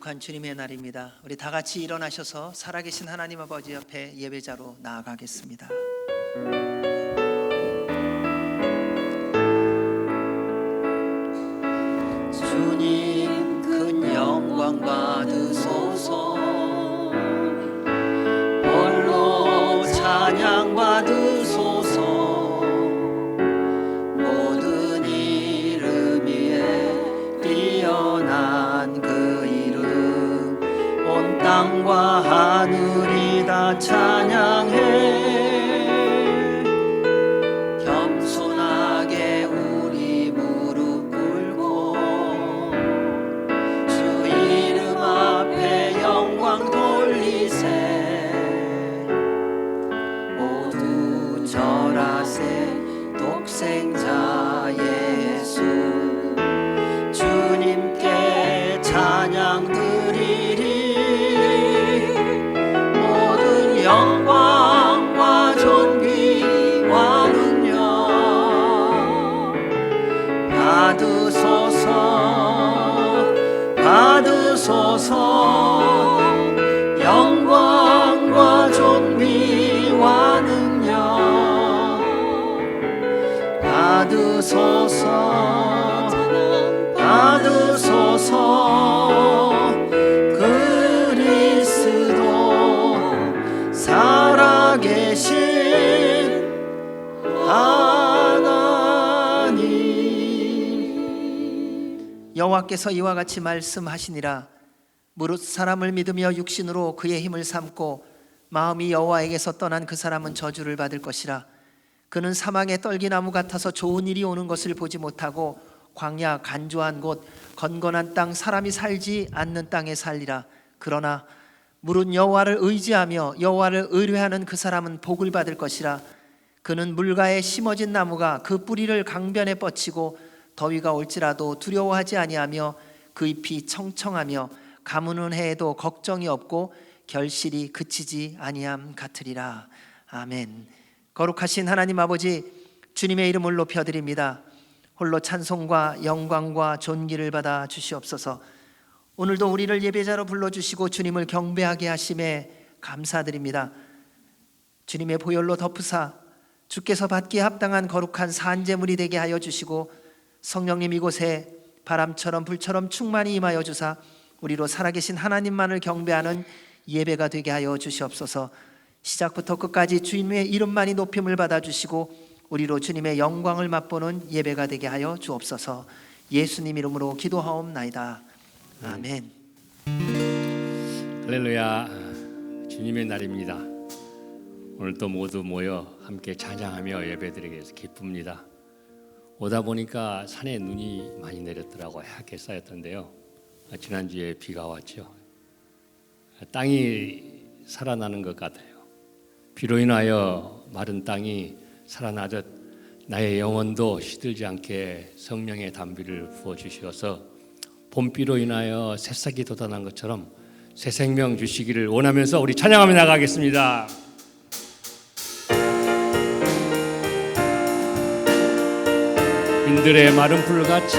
거룩한 주님의 날입니다. 우리 다 같이 일어나셔서 살아계신 하나님 아버지 옆에 예배자로 나아가겠습니다. 주님 큰 영광 받으소서, 홀로 찬양 받으소서. 모든 이름 위에 뛰어난 그 이름, 온 땅과 하늘이 다 찬양해. 겸손하게 우리 무릎 꿇고 주 이름 앞에 영광 돌리세. 모두 절하세. 독생자 예수 주님께 찬양 드리리. 모든 영광과 존귀와 능력 받으소서, 받으소서. 영광과 존귀와 능력 받으소서, 받으소서. 그리스도 살아계신 하나님. 여호와께서 이와 같이 말씀하시니라. 무릇 사람을 믿으며 육신으로 그의 힘을 삼고 마음이 여호와에게서 떠난 그 사람은 저주를 받을 것이라. 그는 사망의 떨기나무 같아서 좋은 일이 오는 것을 보지 못하고 광야 간조한 곳 건건한 땅 사람이 살지 않는 땅에 살리라. 그러나 무릇 여호와를 의지하며 여호와를 의뢰하는 그 사람은 복을 받을 것이라. 그는 물가에 심어진 나무가 그 뿌리를 강변에 뻗치고 더위가 올지라도 두려워하지 아니하며 그 잎이 청청하며 가무는 해에도 걱정이 없고 결실이 그치지 아니함 같으리라. 아멘. 거룩하신 하나님 아버지, 주님의 이름을 높여드립니다. 홀로 찬송과 영광과 존귀를 받아 주시옵소서. 오늘도 우리를 예배자로 불러주시고 주님을 경배하게 하심에 감사드립니다. 주님의 보혈로 덮으사 주께서 받기에 합당한 거룩한 산제물이 되게 하여 주시고, 성령님 이곳에 바람처럼 불처럼 충만히 임하여 주사 우리로 살아계신 하나님만을 경배하는 예배가 되게 하여 주시옵소서. 시작부터 끝까지 주님의 이름만이 높임을 받아주시고 우리로 주님의 영광을 맛보는 예배가 되게 하여 주옵소서. 예수님 이름으로 기도하옵나이다. 아멘. 할렐루야. 주님의 날입니다. 오늘도 모두 모여 함께 찬양하며 예배드리게 해서 기쁩니다. 오다 보니까 산에 눈이 많이 내렸더라고요. 하얗게 쌓였던데요. 지난주에 비가 왔죠. 땅이 살아나는 것 같아요. 비로 인하여 마른 땅이 살아나듯 나의 영혼도 시들지 않게 성령의 단비를 부어주셔서 봄비로 인하여 새싹이 돋아난 것처럼 새 생명 주시기를 원하면서 우리 찬양하며 나가겠습니다. 빈들의 마른 풀같이,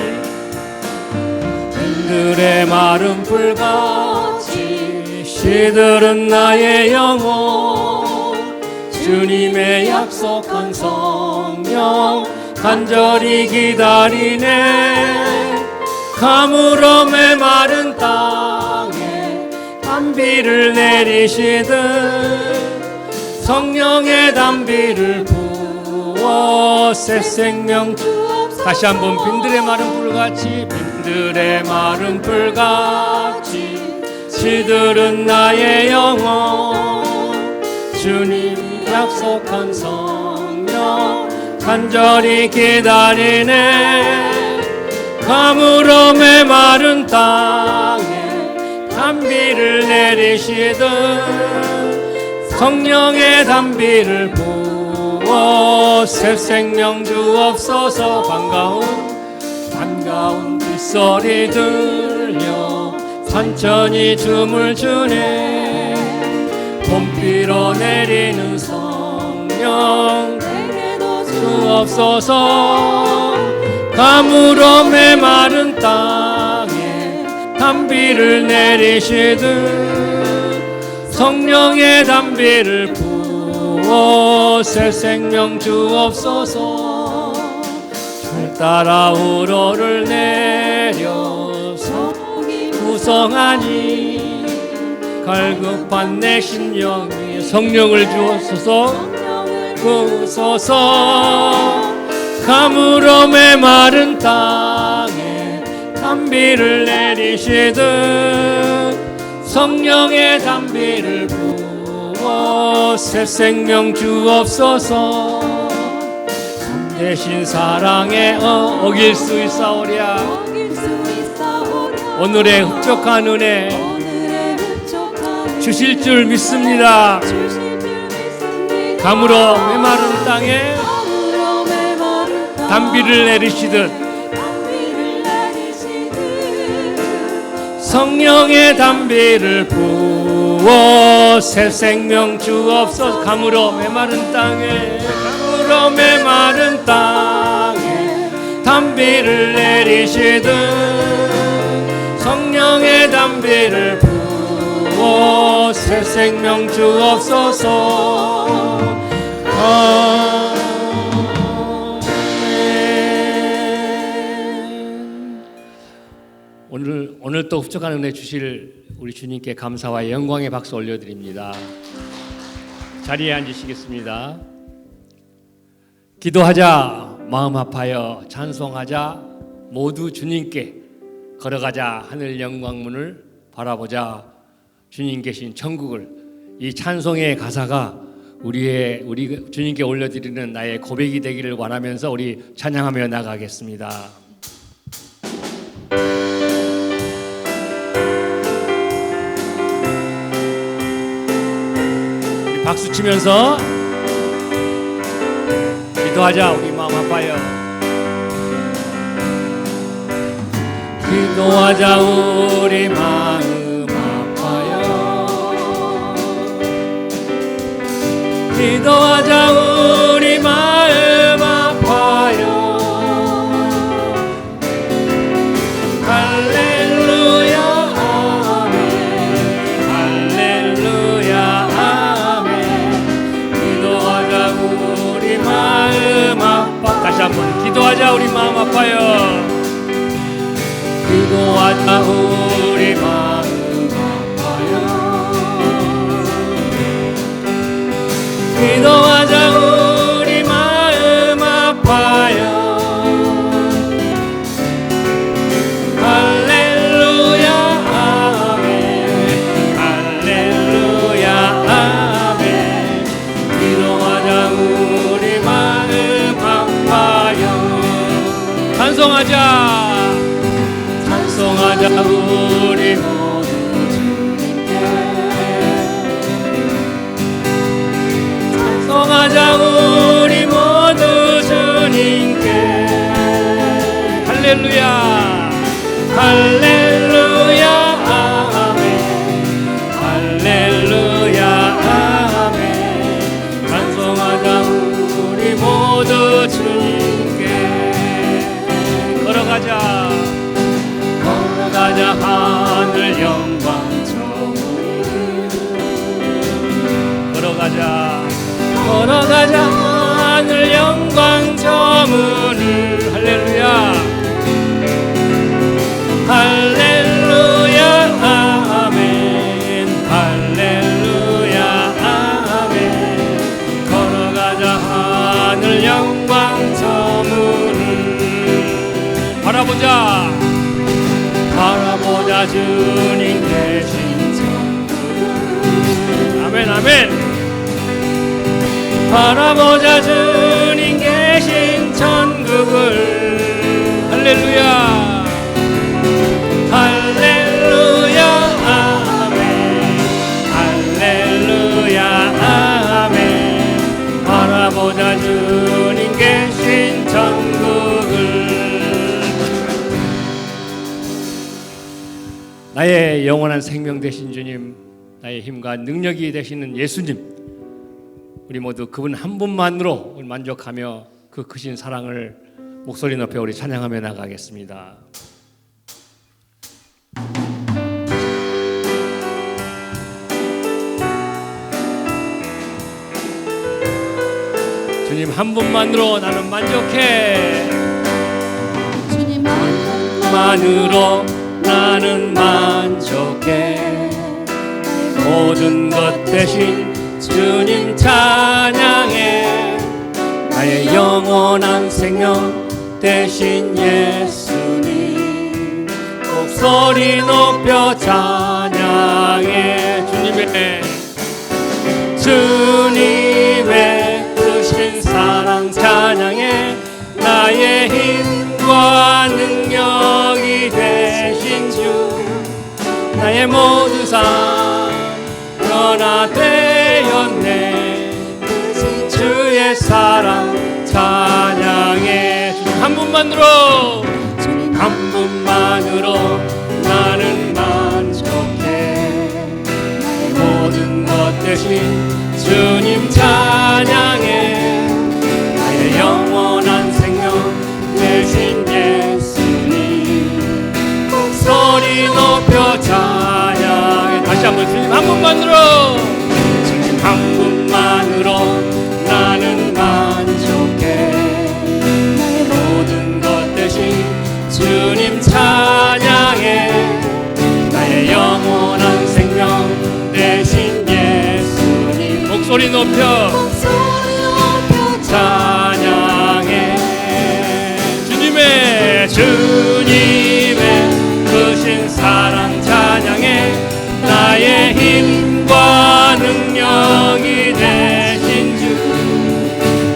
빈들의 마른 풀같이 시들은 나의 영혼, 주님의 약속한 성령 간절히 기다리네. 가물음의 마른 땅에 단비를 내리시듯 성령의 단비를 부어 새 생명. 다시 한번 빈들의 마른 풀같이, 빈들의 마른 풀같이 시들은 나의 영혼, 주님 약속한 성령 간절히 기다리네. 가물음의 마른 땅에 단비를 내리시듯 성령의 단비를 부어 새 생명 주옵소서. 반가운 빗소리 들려 산천이 춤을 추네. 봄비로 내리는 성령 내게도 주옵소서. 가물음의 마른 땅에 단비를 내리시듯 성령의 단비를 부어 새 생명 주옵소서. 줄 따라 우러를 내려서 구성하니 갈급한 내 심령이 성령을 주옵소서. 부소서. 가물어 메마른 땅에 단비를 내리시듯 성령의 단비를 부어 새 생명 주옵소서. 대신 사랑에 어길 수 있사오랴. 오늘의 흡족한 은혜 주실 줄 믿습니다. 가물어 메마른 땅에 단비를 내리시듯 성령의 단비를 부어 새 생명 주옵소서. 가물어 메마른 땅에 가물어 메마른 땅에 단비를 내리시듯 성령의 단비를 부어 새 생명 주옵소서. 오늘 또 흡족한 은혜 주실 우리 주님께 감사와 영광의 박수 올려드립니다. 자리에 앉으시겠습니다. 기도하자 마음 아파요 찬송하자 모두 주님께 걸어가자 하늘 영광문을 바라보자 주님 계신 천국을. 이 찬송의 가사가 우리 주님께 올려드리는 나의 고백이 되기를 원하면서 우리 찬양하며 나가겠습니다. 우리 박수 치면서 기도하자. 우리 마음 아파요. 기도하자 우리 마음 아파요. 기도하자 우리 마음 아파요. 할렐루야 아멘 할렐루야 아멘. 기도하자 우리 마음 아파. 다시 한번 기도하자 우리 마음 아파요. 기도하자 우리 마음 아파요. 기도하자 우리 마음 아파요. 할렐루야 아멘 할렐루야 아멘. 기도하자 우리 마음 아파요. 찬송하자 찬송하자 우리 모두 주님께. 찬송하자 우리 모두 주님께. 할렐루야 할렐루야 아멘 할렐루야 아멘. 찬송하자 우리 모두 주님께. 걸어가자 걸어가자 하늘 영광 저물을. 걸어가자 걸어가자 하늘 영광 저물을. 할렐루야 할렐루야 아멘 할렐루야 아멘. 걸어가자 하늘 영광 저물을. 바라보자 바라보자 주님 계신 천국. 아멘 아멘. 바라보자 주님 계신 천국을. 할렐루야 할렐루야 아멘 할렐루야 아멘. 바라보자 주님 계신 천국을. 나의 영원한 생명 되신 주님, 나의 힘과 능력이 되시는 예수님, 우리 모두 그분 한 분만으로 만족하며 그 크신 사랑을 목소리 높여 우리 찬양하며 나가겠습니다. 주님 한 분만으로 나는 만족해. 주님 한 만으로 나는 만족해. 모든 것 대신 주님 찬양해. 나의 영원한 생명 대신 예수님 목소리 높여 찬양해. 주님의 크신 사랑 찬양해. 나의 힘과 능력이 되신 주 나의 모든 삶 변화되었네. 주의 사랑 찬양해. 주님 한 분만으로 한 분만으로 나는 만족해. 모든 것 대신 주님 찬양해. 나의 영원한 생명 대신 예수님 목소리 높여 찬양해. 다시 한번 주님 한 분만으로 주님 한 분만으로 나는 만족해. 나의 모든 것 대신 주님 찬양해. 나의 영원한 생명 대신 예수님 목소리 높여 찬양해. 주님의 크신 사랑 찬양해. 나의 힘과 능력이 되신 주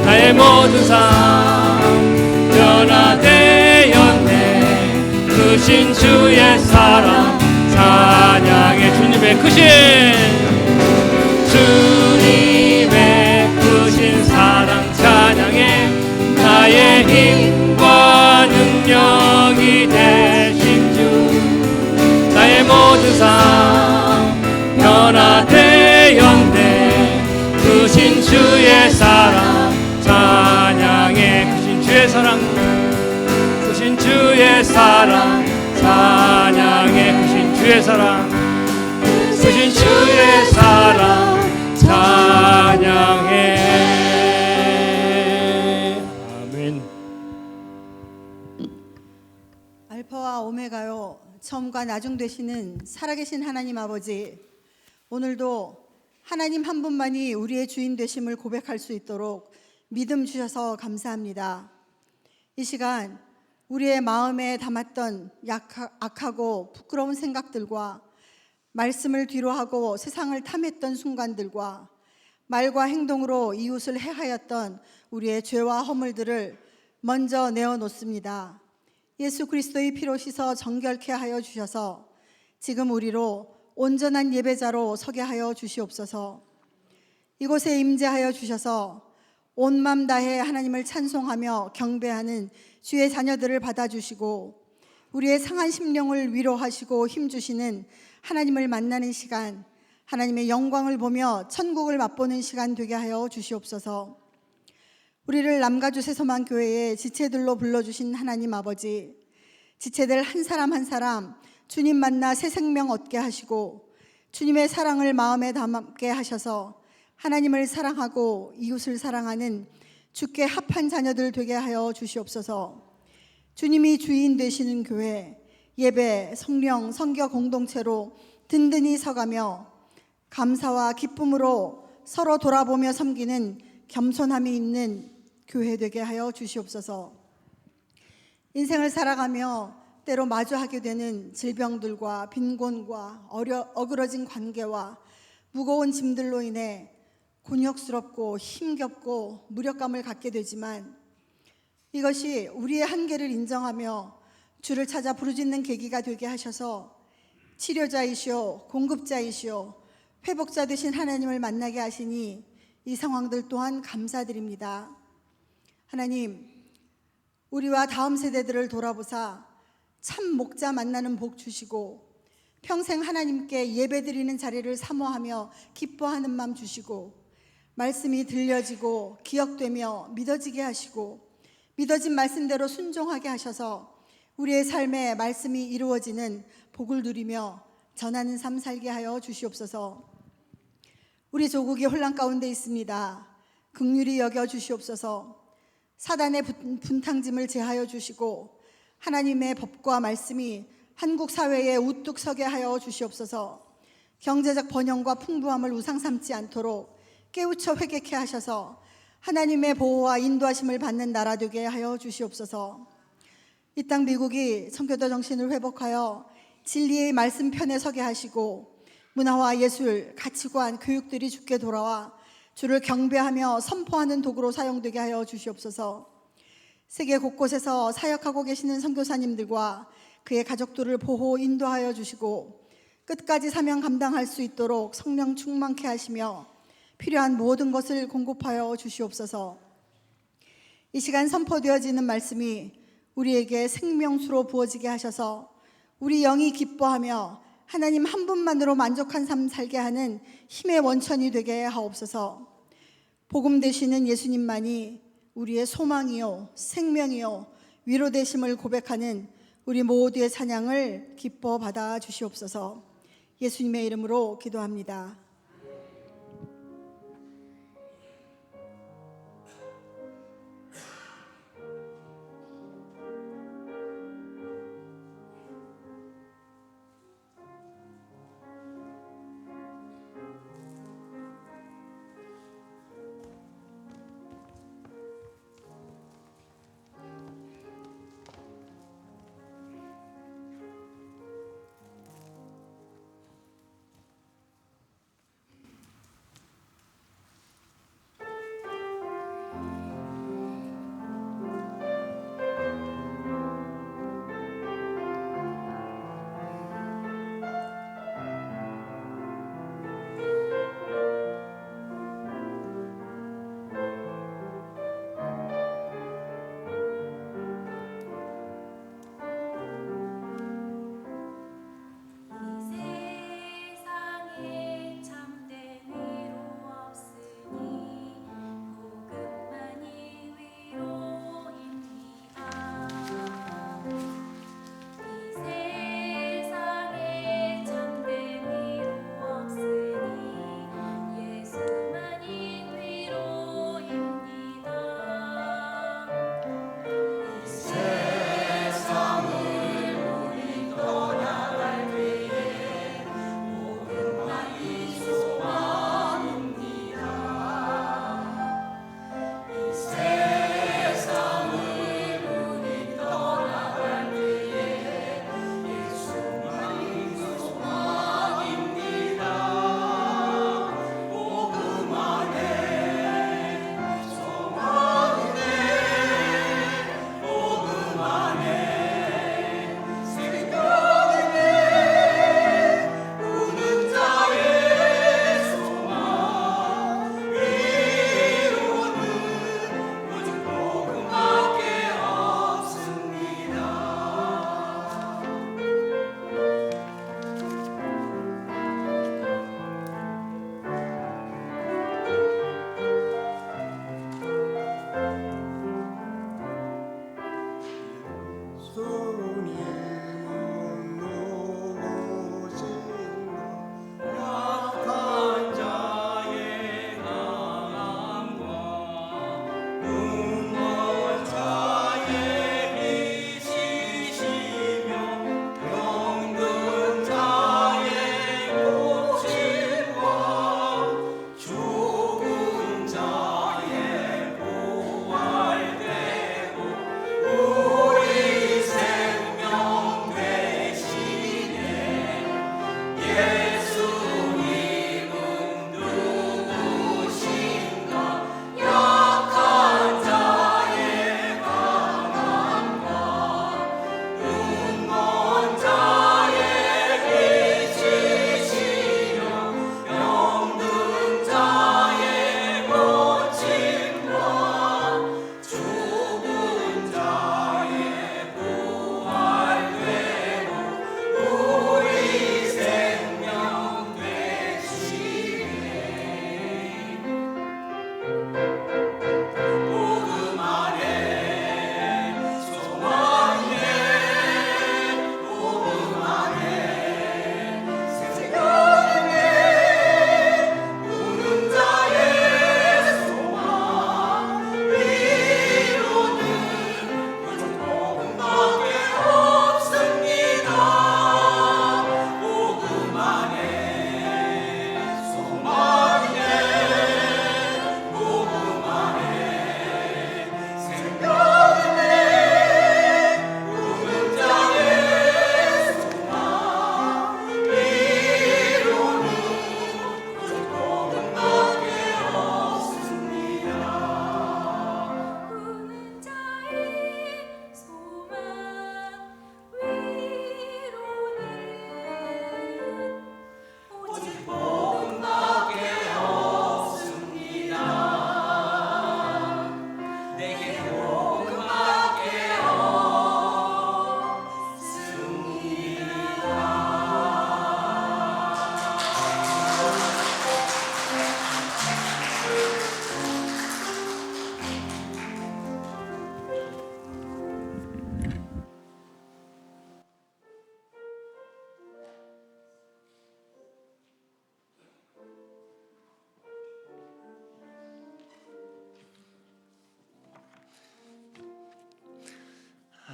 나의 모든 삶 변화되었네. 크신 주의 사랑 찬양해. 주님의 크신 사랑 찬양해. 나의 힘과 능력이 되신 주 나의 모든 삶 변화되었네. 크신 주의 사랑 찬양해. 크신 주의 사랑 크신 주의 사랑 찬양해. 크신 주의 사랑 크신 주의 사랑 찬양해. 아멘. 알파와 오메가요 처음과 나중 되시는 살아계신 하나님 아버지, 오늘도 하나님 한 분만이 우리의 주인 되심을 고백할 수 있도록 믿음 주셔서 감사합니다. 이 시간 우리의 마음에 담았던 악하고 부끄러운 생각들과 말씀을 뒤로하고 세상을 탐했던 순간들과 말과 행동으로 이웃을 해하였던 우리의 죄와 허물들을 먼저 내어놓습니다. 예수 그리스도의 피로 씻어 정결케 하여 주셔서 지금 우리로 온전한 예배자로 서게 하여 주시옵소서. 이곳에 임재하여 주셔서 온 맘 다해 하나님을 찬송하며 경배하는 주의 자녀들을 받아주시고 우리의 상한 심령을 위로하시고 힘주시는 하나님을 만나는 시간, 하나님의 영광을 보며 천국을 맛보는 시간 되게 하여 주시옵소서. 우리를 남가주 새소만 교회의 지체들로 불러주신 하나님 아버지, 지체들 한 사람 한 사람 주님 만나 새 생명 얻게 하시고 주님의 사랑을 마음에 담게 하셔서 하나님을 사랑하고 이웃을 사랑하는 주께 합한 자녀들 되게 하여 주시옵소서. 주님이 주인 되시는 교회, 예배, 성령, 선교 공동체로 든든히 서가며 감사와 기쁨으로 서로 돌아보며 섬기는 겸손함이 있는 교회 되게 하여 주시옵소서. 인생을 살아가며 때로 마주하게 되는 질병들과 빈곤과 어그러진 관계와 무거운 짐들로 인해 곤욕스럽고 힘겹고 무력감을 갖게 되지만 이것이 우리의 한계를 인정하며 주를 찾아 부르짖는 계기가 되게 하셔서 치료자이시오 공급자이시오 회복자 되신 하나님을 만나게 하시니 이 상황들 또한 감사드립니다. 하나님, 우리와 다음 세대들을 돌아보사 참 목자 만나는 복 주시고 평생 하나님께 예배드리는 자리를 사모하며 기뻐하는 마음 주시고 말씀이 들려지고 기억되며 믿어지게 하시고 믿어진 말씀대로 순종하게 하셔서 우리의 삶에 말씀이 이루어지는 복을 누리며 전하는 삶 살게 하여 주시옵소서. 우리 조국이 혼란 가운데 있습니다. 긍휼히 여겨 주시옵소서. 사단의 분탕짐을 제하여 주시고 하나님의 법과 말씀이 한국 사회에 우뚝 서게 하여 주시옵소서. 경제적 번영과 풍부함을 우상 삼지 않도록 깨우쳐 회개케 하셔서 하나님의 보호와 인도하심을 받는 나라 되게 하여 주시옵소서. 이 땅 미국이 선교도 정신을 회복하여 진리의 말씀 편에 서게 하시고 문화와 예술, 가치관, 교육들이 주께 돌아와 주를 경배하며 선포하는 도구로 사용되게 하여 주시옵소서. 세계 곳곳에서 사역하고 계시는 선교사님들과 그의 가족들을 보호 인도하여 주시고 끝까지 사명 감당할 수 있도록 성령 충만케 하시며 필요한 모든 것을 공급하여 주시옵소서. 이 시간 선포되어지는 말씀이 우리에게 생명수로 부어지게 하셔서 우리 영이 기뻐하며 하나님 한 분만으로 만족한 삶 살게 하는 힘의 원천이 되게 하옵소서. 복음 되시는 예수님만이 우리의 소망이요 생명이요 위로 되심을 고백하는 우리 모두의 찬양을 기뻐 받아 주시옵소서. 예수님의 이름으로 기도합니다.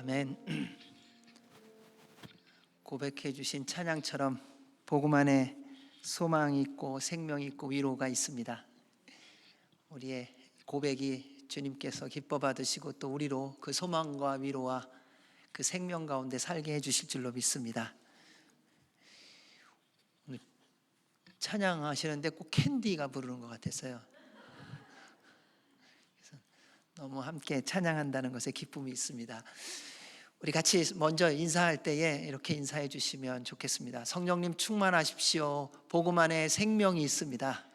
아멘. 고백해 주신 찬양처럼 복음 안에 소망이 있고 생명이 있고 위로가 있습니다. 우리의 고백이 주님께서 기뻐 받으시고 또 우리로 그 소망과 위로와 그 생명 가운데 살게 해 주실 줄로 믿습니다. 오늘 찬양하시는데 꼭 캔디가 부르는 것 같았어요. 그래서 너무 함께 찬양한다는 것에 기쁨이 있습니다. 우리 같이 먼저 인사할 때에 이렇게 인사해 주시면 좋겠습니다. 성령님 충만하십시오. 복음 안에 생명이 있습니다.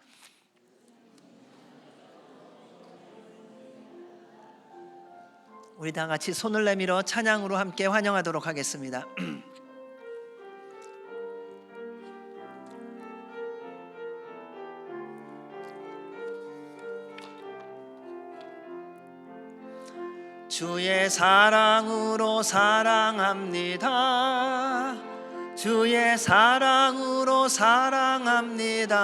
우리 다 같이 손을 내밀어 찬양으로 함께 환영하도록 하겠습니다. 주의 사랑으로 사랑합니다. 주의 사랑으로 사랑합니다.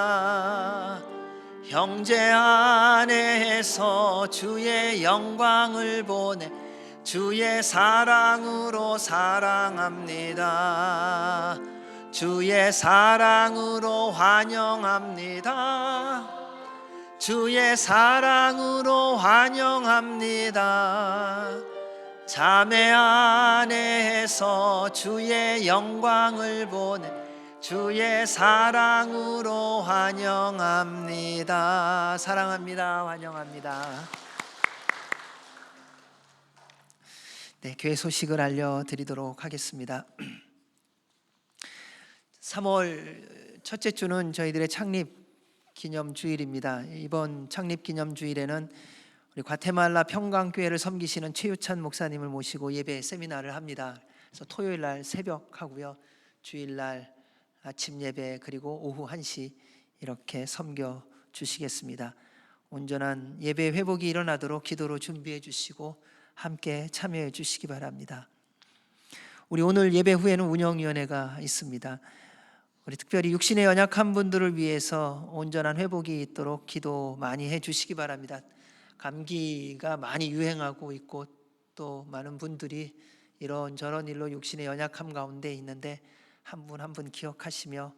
형제 안에서 주의 영광을 보내 주의 사랑으로 사랑합니다. 주의 사랑으로 환영합니다. 주의 사랑으로 환영합니다. 자매 안에서 주의 영광을 보내 주의 사랑으로 환영합니다. 사랑합니다. 환영합니다. 네, 교회 소식을 알려드리도록 하겠습니다. 3월 첫째 주는 저희들의 창립 기념주일입니다. 이번 창립 기념주일에는 우리 과테말라 평강교회를 섬기시는 최유찬 목사님을 모시고 예배 세미나를 합니다. 그래서 토요일 날 새벽 하고요, 주일 날 아침 예배 그리고 오후 1시 이렇게 섬겨 주시겠습니다. 온전한 예배 회복이 일어나도록 기도로 준비해 주시고 함께 참여해 주시기 바랍니다. 우리 오늘 예배 후에는 운영위원회가 있습니다. 우리 특별히 육신에 연약한 분들을 위해서 온전한 회복이 있도록 기도 많이 해 주시기 바랍니다. 감기가 많이 유행하고 있고 또 많은 분들이 이런저런 일로 육신의 연약함 가운데 있는데 한 분 한 분 기억하시며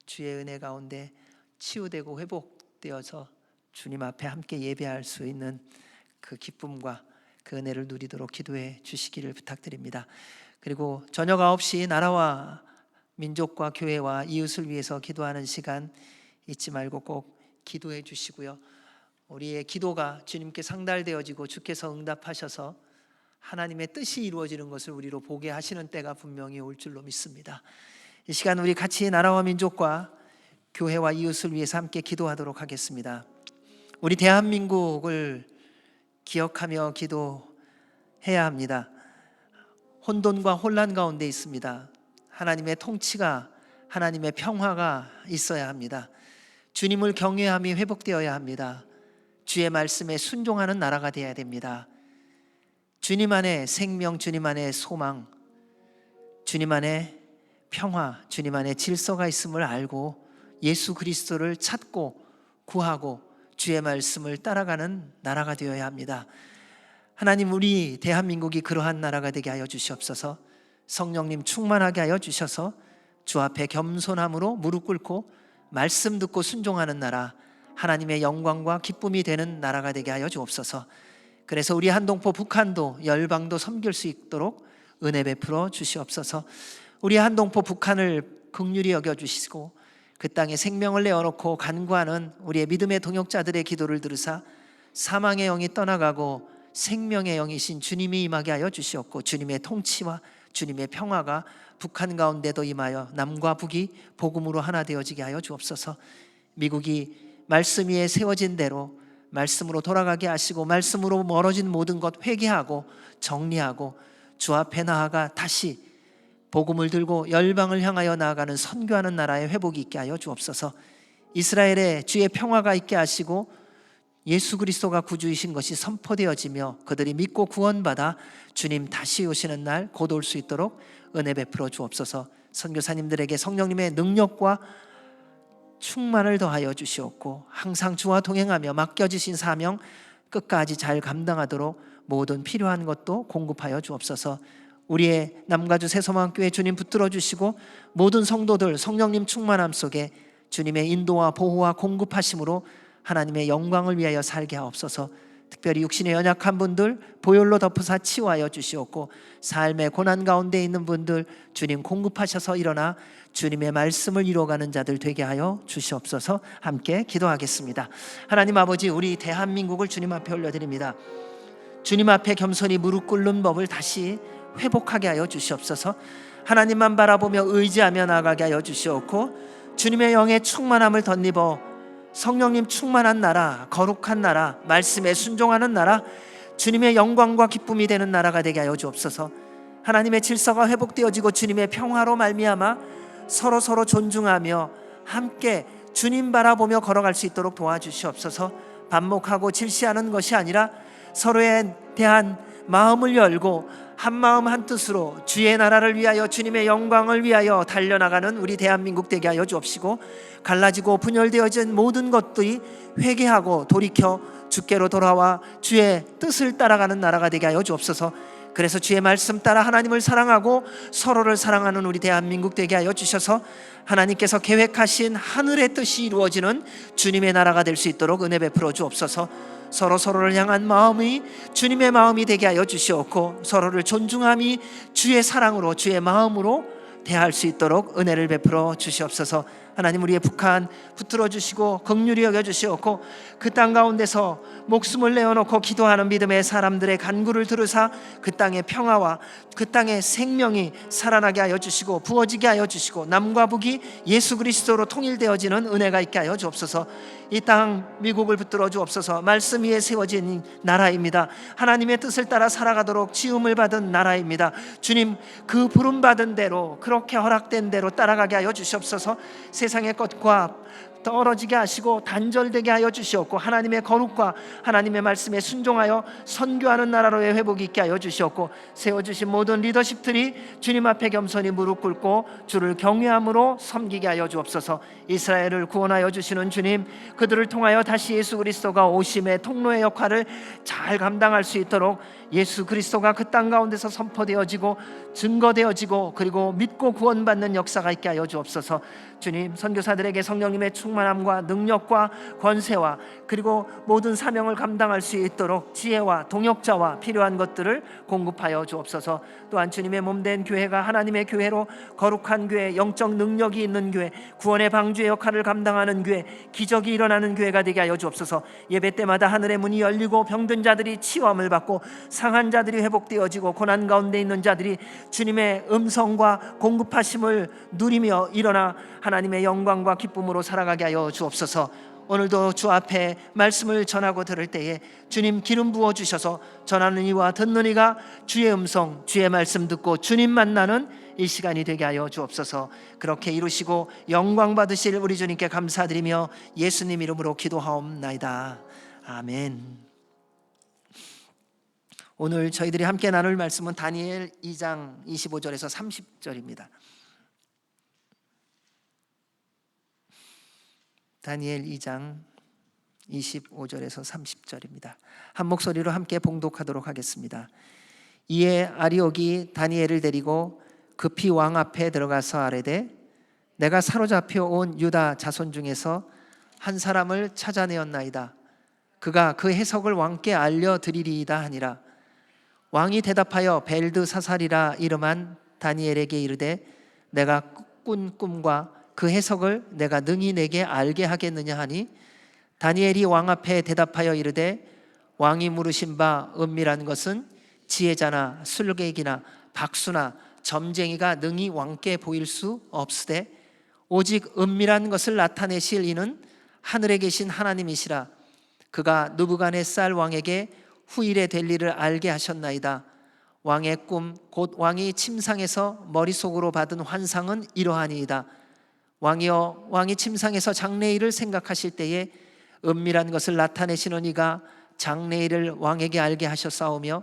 주의 은혜 가운데 치유되고 회복되어서 주님 앞에 함께 예배할 수 있는 그 기쁨과 그 은혜를 누리도록 기도해 주시기를 부탁드립니다. 그리고 저녁 9시 나라와 민족과 교회와 이웃을 위해서 기도하는 시간 잊지 말고 꼭 기도해 주시고요. 우리의 기도가 주님께 상달되어지고 주께서 응답하셔서 하나님의 뜻이 이루어지는 것을 우리로 보게 하시는 때가 분명히 올 줄로 믿습니다. 이 시간 우리 같이 나라와 민족과 교회와 이웃을 위해서 함께 기도하도록 하겠습니다. 우리 대한민국을 기억하며 기도해야 합니다. 혼돈과 혼란 가운데 있습니다. 하나님의 통치가, 하나님의 평화가 있어야 합니다. 주님을 경외함이 회복되어야 합니다. 주의 말씀에 순종하는 나라가 되어야 됩니다. 주님 안에 생명, 주님 안에 소망, 주님 안에 평화, 주님 안에 질서가 있음을 알고 예수 그리스도를 찾고 구하고 주의 말씀을 따라가는 나라가 되어야 합니다. 하나님, 우리 대한민국이 그러한 나라가 되게 하여 주시옵소서. 성령님 충만하게 하여 주셔서 주 앞에 겸손함으로 무릎 꿇고 말씀 듣고 순종하는 나라, 하나님의 영광과 기쁨이 되는 나라가 되게 하여 주옵소서. 그래서 우리 한동포 북한도 열방도 섬길 수 있도록 은혜 베풀어 주시옵소서. 우리 한동포 북한을 긍휼히 여겨주시고 그 땅에 생명을 내어놓고 간구하는 우리의 믿음의 동역자들의 기도를 들으사 사망의 영이 떠나가고 생명의 영이신 주님이 임하게 하여 주시옵고 주님의 통치와 주님의 평화가 북한 가운데도 임하여 남과 북이 복음으로 하나 되어지게 하여 주옵소서. 미국이 말씀 위에 세워진 대로 말씀으로 돌아가게 하시고 말씀으로 멀어진 모든 것 회개하고 정리하고 주 앞에 나아가 다시 복음을 들고 열방을 향하여 나아가는 선교하는 나라의 회복이 있게 하여 주옵소서. 이스라엘에 주의 평화가 있게 하시고 예수 그리스도가 구주이신 것이 선포되어지며 그들이 믿고 구원받아 주님 다시 오시는 날 곧 올 수 있도록 은혜 베풀어 주옵소서. 선교사님들에게 성령님의 능력과 충만을 더하여 주시옵고 항상 주와 동행하며 맡겨주신 사명 끝까지 잘 감당하도록 모든 필요한 것도 공급하여 주옵소서. 우리의 남가주 새소망교회 주님 붙들어 주시고 모든 성도들 성령님 충만함 속에 주님의 인도와 보호와 공급하심으로 하나님의 영광을 위하여 살게 하옵소서. 특별히 육신의 연약한 분들 보혈로 덮으사 치유하여 주시옵고 삶의 고난 가운데 있는 분들 주님 공급하셔서 일어나 주님의 말씀을 이루어가는 자들 되게 하여 주시옵소서. 함께 기도하겠습니다. 하나님 아버지, 우리 대한민국을 주님 앞에 올려드립니다. 주님 앞에 겸손히 무릎 꿇는 법을 다시 회복하게 하여 주시옵소서. 하나님만 바라보며 의지하며 나아가게 하여 주시옵고 주님의 영의 충만함을 덧입어 성령님 충만한 나라, 거룩한 나라, 말씀에 순종하는 나라, 주님의 영광과 기쁨이 되는 나라가 되게 하여 주옵소서. 하나님의 질서가 회복되어지고 주님의 평화로 말미암아 서로 존중하며 함께 주님 바라보며 걸어갈 수 있도록 도와주시옵소서. 반목하고 질시하는 것이 아니라 서로에 대한 마음을 열고 한 마음 한 뜻으로 주의 나라를 위하여 주님의 영광을 위하여 달려나가는 우리 대한민국 되게 하여 주옵시고 갈라지고 분열되어진 모든 것들이 회개하고 돌이켜 주께로 돌아와 주의 뜻을 따라가는 나라가 되게 하여 주옵소서. 그래서 주의 말씀 따라 하나님을 사랑하고 서로를 사랑하는 우리 대한민국 되게 하여 주셔서 하나님께서 계획하신 하늘의 뜻이 이루어지는 주님의 나라가 될 수 있도록 은혜 베풀어 주옵소서. 서로를 향한 마음이 주님의 마음이 되게 하여 주시옵고 서로를 존중함이 주의 사랑으로 주의 마음으로 대할 수 있도록 은혜를 베풀어 주시옵소서. 하나님, 우리의 북한 붙들어 주시고 긍휼히 여겨 주시옵고 그 땅 가운데서 목숨을 내어놓고 기도하는 믿음의 사람들의 간구를 들으사 그 땅의 평화와 그 땅의 생명이 살아나게 하여 주시고 부어지게 하여 주시고 남과 북이 예수 그리스도로 통일되어지는 은혜가 있게 하여 주옵소서. 이 땅 미국을 붙들어 주옵소서. 말씀 위에 세워진 나라입니다. 하나님의 뜻을 따라 살아가도록 지음을 받은 나라입니다. 주님, 그 부름 받은 대로 그렇게 허락된 대로 따라가게 하여 주시옵소서. 세상의 것과 떨어지게 하시고 단절되게 하여 주시옵고 하나님의 거룩과 하나님의 말씀에 순종하여 선교하는 나라로의 회복이 있게 하여 주시옵고 세워주신 모든 리더십들이 주님 앞에 겸손히 무릎 꿇고 주를 경외함으로 섬기게 하여 주옵소서. 이스라엘을 구원하여 주시는 주님, 그들을 통하여 다시 예수 그리스도가 오심의 통로의 역할을 잘 감당할 수 있도록 예수 그리스도가 그 땅 가운데서 선포되어지고 증거되어지고 그리고 믿고 구원받는 역사가 있게 하여 주옵소서. 주님, 선교사들에게 성령님의 충만함과 능력과 권세와 그리고 모든 사명을 감당할 수 있도록 지혜와 동역자와 필요한 것들을 공급하여 주옵소서. 또한 주님의 몸된 교회가 하나님의 교회로 거룩한 교회, 영적 능력이 있는 교회, 구원의 방주의 역할을 감당하는 교회, 기적이 일어나는 교회가 되게 하여 주옵소서. 예배 때마다 하늘의 문이 열리고 병든 자들이 치유함을 받고 상한 자들이 회복되어지고 고난 가운데 있는 자들이 주님의 음성과 공급하심을 누리며 일어나 하나님의 영광과 기쁨으로 살아가게 하여 주옵소서. 오늘도 주 앞에 말씀을 전하고 들을 때에 주님 기름 부어 주셔서 전하는 이와 듣는 이가 주의 음성, 주의 말씀 듣고 주님 만나는 이 시간이 되게 하여 주옵소서. 그렇게 이루시고 영광 받으실 우리 주님께 감사드리며 예수님 이름으로 기도하옵나이다. 아멘. 오늘 저희들이 함께 나눌 말씀은 다니엘 2장 25절에서 30절입니다. 다니엘 2장 25절에서 30절입니다. 한 목소리로 함께 봉독하도록 하겠습니다. 이에 아리옥이 다니엘을 데리고 급히 왕 앞에 들어가서 아뢰되 내가 사로잡혀 온 유다 자손 중에서 한 사람을 찾아내었나이다. 그가 그 해석을 왕께 알려드리리이다 하니라. 왕이 대답하여 벨드사살이라 이름한 다니엘에게 이르되 내가 꾼 꿈과 그 해석을 내가 능히 내게 알게 하겠느냐 하니 다니엘이 왕 앞에 대답하여 이르되 왕이 물으신 바 은밀한 것은 지혜자나 술객이나 박수나 점쟁이가 능히 왕께 보일 수 없으되 오직 은밀한 것을 나타내실 이는 하늘에 계신 하나님이시라. 그가 느부갓네살 왕에게 후일에 될 일을 알게 하셨나이다. 왕의 꿈 곧 왕이 침상에서 머릿속으로 받은 환상은 이러하니이다. 왕이여, 왕이 침상에서 장래일을 생각하실 때에 은밀한 것을 나타내시는 이가 장래일을 왕에게 알게 하셨사오며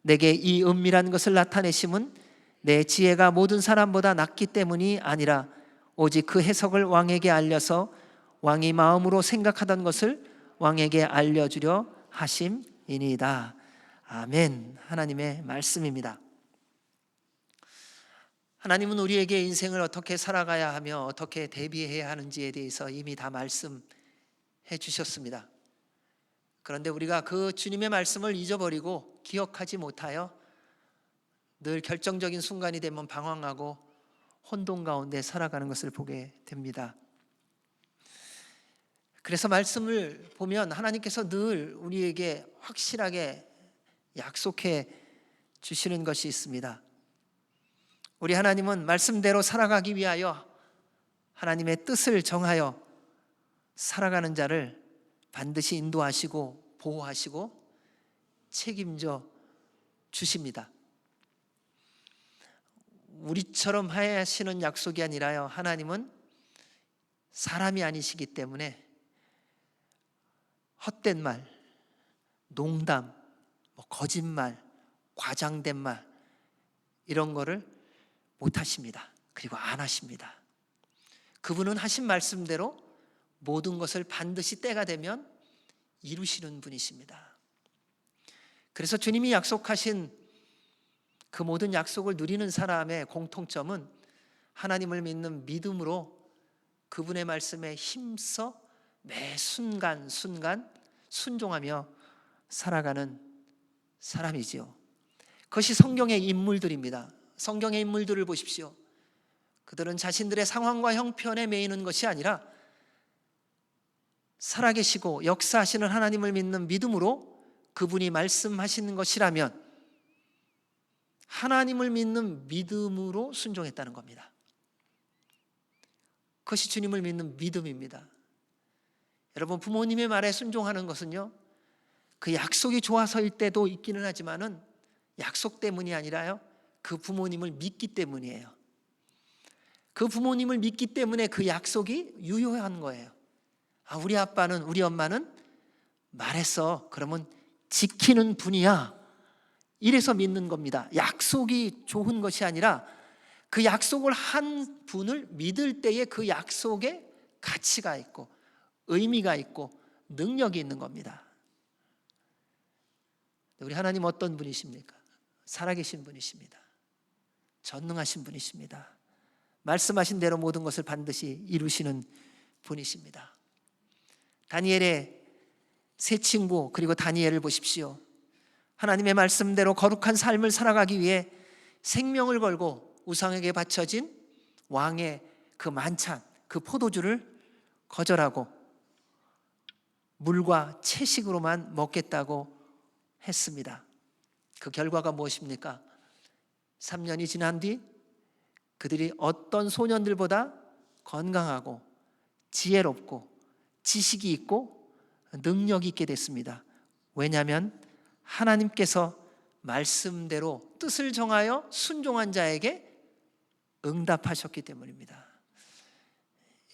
내게 이 은밀한 것을 나타내심은 내 지혜가 모든 사람보다 낫기 때문이 아니라 오직 그 해석을 왕에게 알려서 왕이 마음으로 생각하던 것을 왕에게 알려주려 하심이니이다. 아멘. 하나님의 말씀입니다. 하나님은 우리에게 인생을 어떻게 살아가야 하며 어떻게 대비해야 하는지에 대해서 이미 다 말씀해 주셨습니다. 그런데 우리가 그 주님의 말씀을 잊어버리고 기억하지 못하여 늘 결정적인 순간이 되면 방황하고 혼돈 가운데 살아가는 것을 보게 됩니다. 그래서 말씀을 보면 하나님께서 늘 우리에게 확실하게 약속해 주시는 것이 있습니다. 우리 하나님은 말씀대로 살아가기 위하여 하나님의 뜻을 정하여 살아가는 자를 반드시 인도하시고 보호하시고 책임져 주십니다. 우리처럼 하시는 약속이 아니라요, 하나님은 사람이 아니시기 때문에 헛된 말, 농담, 거짓말, 과장된 말 이런 거를 못 하십니다. 그리고 안 하십니다. 그분은 하신 말씀대로 모든 것을 반드시 때가 되면 이루시는 분이십니다. 그래서 주님이 약속하신 그 모든 약속을 누리는 사람의 공통점은 하나님을 믿는 믿음으로 그분의 말씀에 힘써 매 순간 순종하며 살아가는 사람이지요. 그것이 성경의 인물들입니다. 성경의 인물들을 보십시오. 그들은 자신들의 상황과 형편에 매이는 것이 아니라 살아계시고 역사하시는 하나님을 믿는 믿음으로 그분이 말씀하시는 것이라면 하나님을 믿는 믿음으로 순종했다는 겁니다. 그것이 주님을 믿는 믿음입니다. 여러분, 부모님의 말에 순종하는 것은요, 그 약속이 좋아서일 때도 있기는 하지만은 약속 때문이 아니라요, 그 부모님을 믿기 때문이에요. 그 부모님을 믿기 때문에 그 약속이 유효한 거예요. 우리 아빠는, 우리 엄마는 말했어, 그러면 지키는 분이야, 이래서 믿는 겁니다. 약속이 좋은 것이 아니라 그 약속을 한 분을 믿을 때에 그 약속에 가치가 있고 의미가 있고 능력이 있는 겁니다. 우리 하나님 어떤 분이십니까? 살아계신 분이십니다. 전능하신 분이십니다. 말씀하신 대로 모든 것을 반드시 이루시는 분이십니다. 다니엘의 세 친구, 그리고 다니엘을 보십시오. 하나님의 말씀대로 거룩한 삶을 살아가기 위해 생명을 걸고 우상에게 바쳐진 왕의 그 만찬, 그 포도주를 거절하고 물과 채식으로만 먹겠다고 했습니다. 그 결과가 무엇입니까? 3년이 지난 뒤 그들이 어떤 소년들보다 건강하고 지혜롭고 지식이 있고 능력이 있게 됐습니다. 왜냐하면 하나님께서 말씀대로 뜻을 정하여 순종한 자에게 응답하셨기 때문입니다.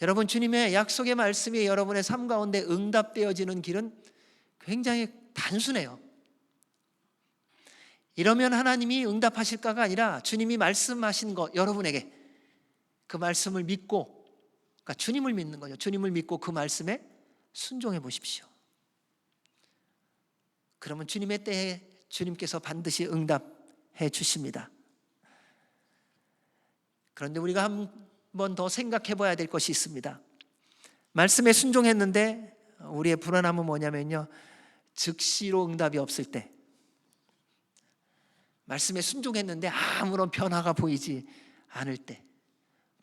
여러분, 주님의 약속의 말씀이 여러분의 삶 가운데 응답되어지는 길은 굉장히 단순해요. 이러면 하나님이 응답하실까가 아니라 주님이 말씀하신 것, 여러분에게 그 말씀을 믿고, 그러니까 주님을 믿는 거죠. 주님을 믿고 그 말씀에 순종해 보십시오. 그러면 주님의 때에 주님께서 반드시 응답해 주십니다. 그런데 우리가 한 번 더 생각해 봐야 될 것이 있습니다. 말씀에 순종했는데 우리의 불안함은 뭐냐면요, 즉시로 응답이 없을 때, 말씀에 순종했는데 아무런 변화가 보이지 않을 때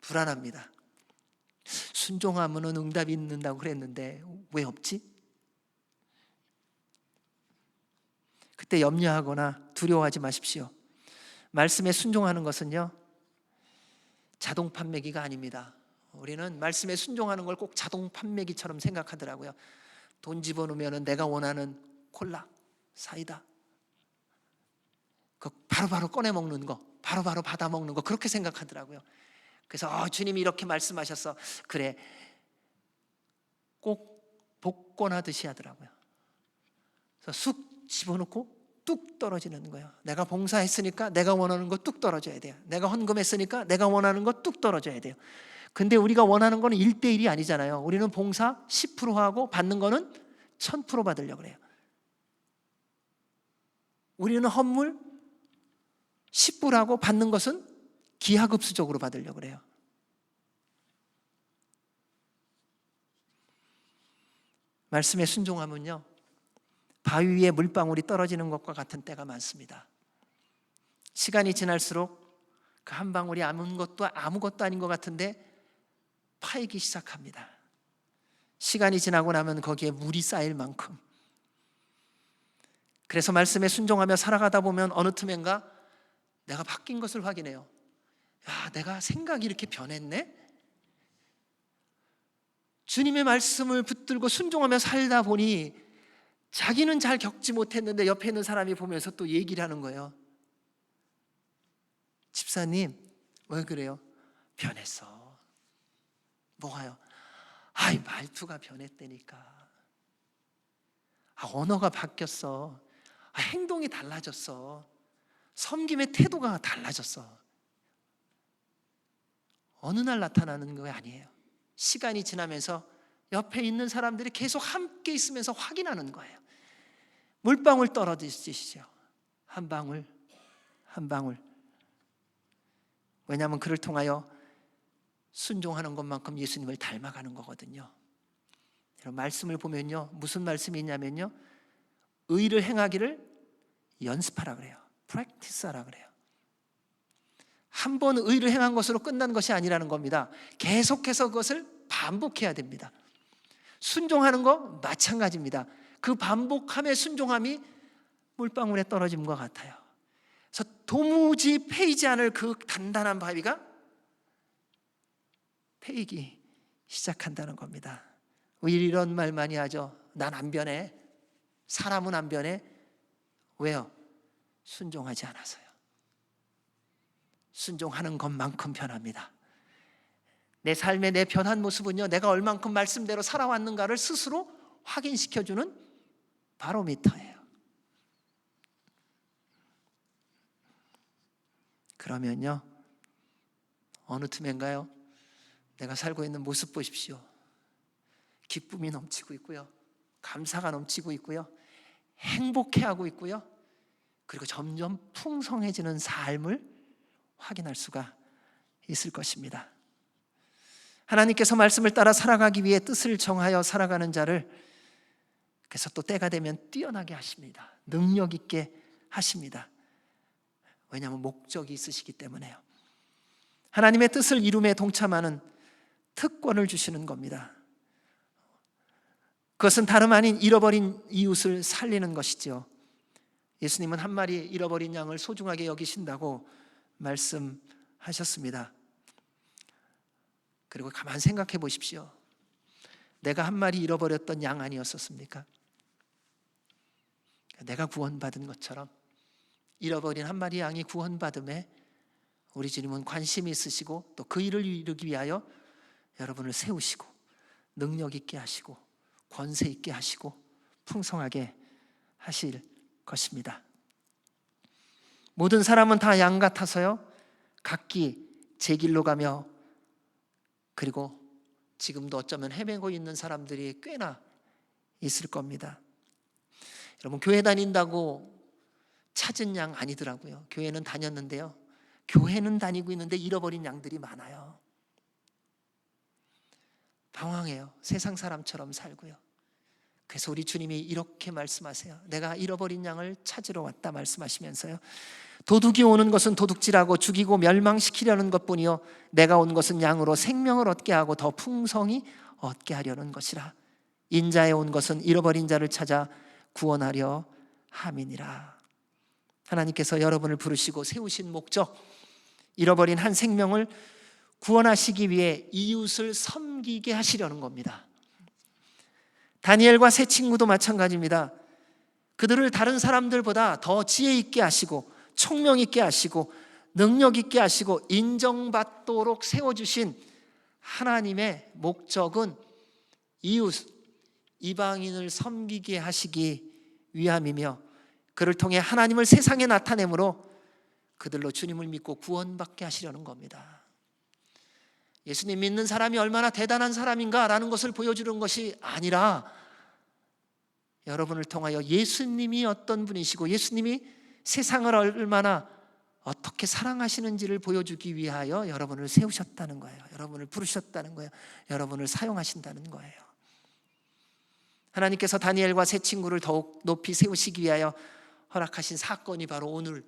불안합니다. 순종하면 응답이 있는다고 그랬는데 왜 없지? 그때 염려하거나 두려워하지 마십시오. 말씀에 순종하는 것은요, 자동 판매기가 아닙니다. 우리는 말씀에 순종하는 걸 꼭 자동 판매기처럼 생각하더라고요. 돈 집어넣으면 내가 원하는 콜라, 사이다, 그 바로바로 꺼내 먹는 거, 바로바로 받아 먹는 거, 그렇게 생각하더라고요. 그래서 주님이 이렇게 말씀하셨어, 그래, 꼭 복권하듯이 하더라고요. 그래서 쑥 집어넣고 뚝 떨어지는 거예요. 내가 봉사했으니까 내가 원하는 거 뚝 떨어져야 돼요. 내가 헌금했으니까 내가 원하는 거 뚝 떨어져야 돼요. 근데 우리가 원하는 거는 1대1이 아니잖아요. 우리는 봉사 10% 하고 받는 거는 1000% 받으려고 그래요. 우리는 헌물 10불 하고 받는 것은 기하급수적으로 받으려고 그래요. 말씀에 순종하면요, 바위 위에 물방울이 떨어지는 것과 같은 때가 많습니다. 시간이 지날수록 그 한 방울이 아무것도 아닌 것 같은데 파이기 시작합니다. 시간이 지나고 나면 거기에 물이 쌓일 만큼. 그래서 말씀에 순종하며 살아가다 보면 어느 틈엔가 내가 바뀐 것을 확인해요. 야, 내가 생각이 이렇게 변했네? 주님의 말씀을 붙들고 순종하며 살다 보니 자기는 잘 겪지 못했는데 옆에 있는 사람이 보면서 또 얘기를 하는 거예요. 집사님, 왜 그래요? 변했어. 뭐가요? 아이, 말투가 변했다니까. 언어가 바뀌었어. 행동이 달라졌어. 섬김의 태도가 달라졌어. 어느 날 나타나는 거 아니에요. 시간이 지나면서 옆에 있는 사람들이 계속 함께 있으면서 확인하는 거예요. 물방울 떨어지시죠. 한 방울 한 방울. 왜냐하면 그를 통하여 순종하는 것만큼 예수님을 닮아가는 거거든요. 말씀을 보면요, 무슨 말씀이 있냐면요, 의를 행하기를 연습하라 그래요. 프랙티스하라 그래요. 한 번 의를 행한 것으로 끝난 것이 아니라는 겁니다. 계속해서 그것을 반복해야 됩니다. 순종하는 거 마찬가지입니다. 그 반복함의 순종함이 물방울에 떨어짐과 같아요. 그래서 도무지 패이지 않을 그 단단한 바위가 패이기 시작한다는 겁니다. 우리 이런 말 많이 하죠. 난 안 변해. 사람은 안 변해. 왜요? 순종하지 않아서요. 순종하는 것만큼 변합니다. 내 삶의 내 변한 모습은요, 내가 얼만큼 말씀대로 살아왔는가를 스스로 확인시켜주는 바로미터예요. 그러면요, 어느 틈엔가요, 내가 살고 있는 모습 보십시오. 기쁨이 넘치고 있고요, 감사가 넘치고 있고요, 행복해하고 있고요, 그리고 점점 풍성해지는 삶을 확인할 수가 있을 것입니다. 하나님께서 말씀을 따라 살아가기 위해 뜻을 정하여 살아가는 자를 그래서 또 때가 되면 뛰어나게 하십니다. 능력 있게 하십니다. 왜냐하면 목적이 있으시기 때문에요. 하나님의 뜻을 이룸에 동참하는 특권을 주시는 겁니다. 그것은 다름 아닌 잃어버린 이웃을 살리는 것이죠. 예수님은 한 마리 잃어버린 양을 소중하게 여기신다고 말씀하셨습니다. 그리고 가만 생각해 보십시오. 내가 한 마리 잃어버렸던 양 아니었었습니까? 내가 구원받은 것처럼 잃어버린 한 마리 양이 구원받음에 우리 주님은 관심이 있으시고 또 그 일을 이루기 위하여 여러분을 세우시고 능력 있게 하시고 권세 있게 하시고 풍성하게 하실 것입니다. 모든 사람은 다 양 같아서요, 각기 제 길로 가며, 그리고 지금도 어쩌면 헤매고 있는 사람들이 꽤나 있을 겁니다. 여러분, 교회 다닌다고 찾은 양 아니더라고요. 교회는 다녔는데요, 교회는 다니고 있는데 잃어버린 양들이 많아요. 방황해요. 세상 사람처럼 살고요. 그래서 우리 주님이 이렇게 말씀하세요. 내가 잃어버린 양을 찾으러 왔다 말씀하시면서요, 도둑이 오는 것은 도둑질하고 죽이고 멸망시키려는 것뿐이요, 내가 온 것은 양으로 생명을 얻게 하고 더 풍성히 얻게 하려는 것이라. 인자에 온 것은 잃어버린 자를 찾아 구원하려 함이니라. 하나님께서 여러분을 부르시고 세우신 목적, 잃어버린 한 생명을 구원하시기 위해 이웃을 섬기게 하시려는 겁니다. 다니엘과 세 친구도 마찬가지입니다. 그들을 다른 사람들보다 더 지혜 있게 하시고 총명 있게 하시고 능력 있게 하시고 인정받도록 세워주신 하나님의 목적은 이웃, 이방인을 섬기게 하시기 위함이며, 그를 통해 하나님을 세상에 나타내므로 그들로 주님을 믿고 구원받게 하시려는 겁니다. 예수님 믿는 사람이 얼마나 대단한 사람인가라는 것을 보여주는 것이 아니라, 여러분을 통하여 예수님이 어떤 분이시고 예수님이 세상을 얼마나 어떻게 사랑하시는지를 보여주기 위하여 여러분을 세우셨다는 거예요. 여러분을 부르셨다는 거예요. 여러분을 사용하신다는 거예요. 하나님께서 다니엘과 세 친구를 더욱 높이 세우시기 위하여 허락하신 사건이 바로 오늘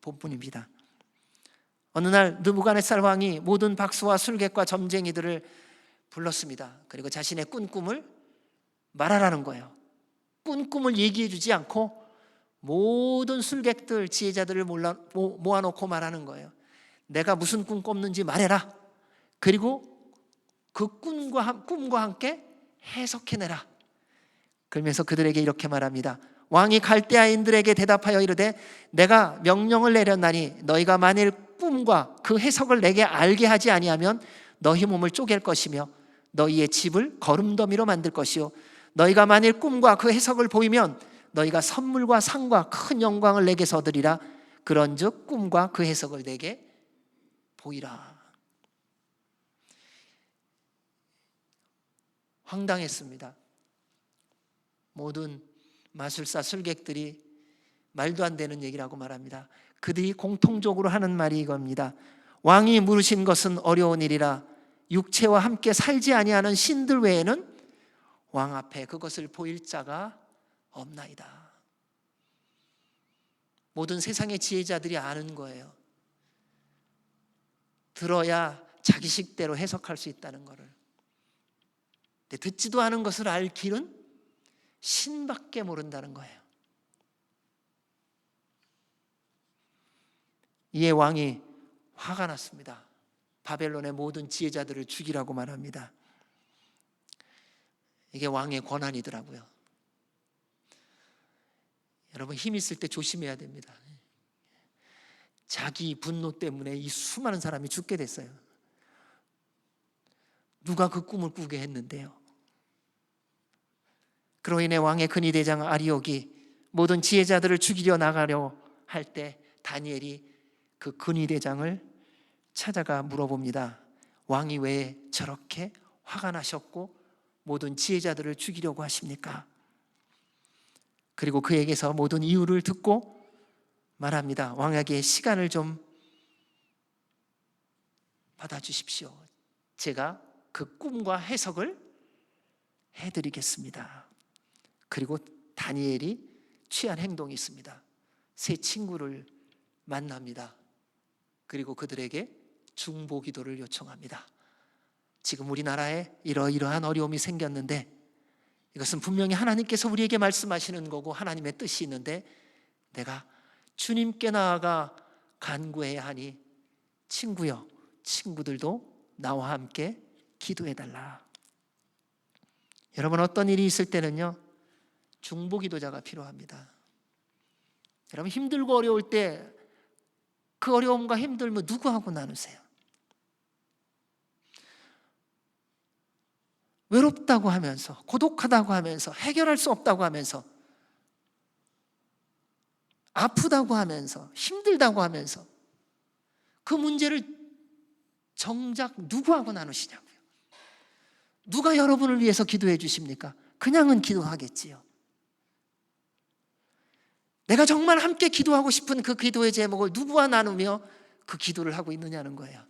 본문입니다. 어느 날 느부갓네살 왕이 모든 박수와 술객과 점쟁이들을 불렀습니다. 그리고 자신의 꿈을 말하라는 거예요. 꿈을 얘기해 주지 않고 모든 술객들, 지혜자들을 모아놓고 말하는 거예요. 내가 무슨 꿈 꿨는지 말해라. 그리고 그 꿈과 함께 해석해내라. 그러면서 그들에게 이렇게 말합니다. 왕이 갈대아인들에게 대답하여 이르되 내가 명령을 내렸나니 너희가 만일 꿈과 그 해석을 내게 알게 하지 아니하면 너희 몸을 쪼갤 것이며 너희의 집을 거름더미로 만들 것이요 너희가 만일 꿈과 그 해석을 보이면 너희가 선물과 상과 큰 영광을 내게서 얻으리라. 그런즉 꿈과 그 해석을 내게 보이라. 황당했습니다. 모든 마술사 술객들이 말도 안 되는 얘기라고 말합니다. 그들이 공통적으로 하는 말이 이겁니다. 왕이 물으신 것은 어려운 일이라 육체와 함께 살지 아니하는 신들 외에는 왕 앞에 그것을 보일 자가 없나이다. 모든 세상의 지혜자들이 아는 거예요. 들어야 자기 식대로 해석할 수 있다는 것을. 근데 듣지도 않은 것을 알 길은 신밖에 모른다는 거예요. 이에 왕이 화가 났습니다. 바벨론의 모든 지혜자들을 죽이라고 말합니다. 이게 왕의 권한이더라고요. 여러분 힘 있을 때 조심해야 됩니다. 자기 분노 때문에 이 수많은 사람이 죽게 됐어요. 누가 그 꿈을 꾸게 했는데요. 그로 인해 왕의 근위대장 아리옥이 모든 지혜자들을 죽이려 나가려 할 때 다니엘이 그 근위대장을 찾아가 물어봅니다. 왕이 왜 저렇게 화가 나셨고 모든 지혜자들을 죽이려고 하십니까? 그리고 그에게서 모든 이유를 듣고 말합니다. 왕에게 시간을 좀 받아주십시오. 제가 그 꿈과 해석을 해드리겠습니다. 그리고 다니엘이 취한 행동이 있습니다. 세 친구를 만납니다. 그리고 그들에게 중보기도를 요청합니다. 지금 우리나라에 이러이러한 어려움이 생겼는데 이것은 분명히 하나님께서 우리에게 말씀하시는 거고 하나님의 뜻이 있는데 내가 주님께 나아가 간구해야 하니 친구여, 친구들도 나와 함께 기도해달라. 여러분 어떤 일이 있을 때는요 중보기도자가 필요합니다. 여러분 힘들고 어려울 때 그 어려움과 힘듦을 누구하고 나누세요? 외롭다고 하면서 고독하다고 하면서 해결할 수 없다고 하면서 아프다고 하면서 힘들다고 하면서 그 문제를 정작 누구하고 나누시냐고요. 누가 여러분을 위해서 기도해 주십니까? 그냥은 기도하겠지요. 내가 정말 함께 기도하고 싶은 그 기도의 제목을 누구와 나누며 그 기도를 하고 있느냐는 거예요.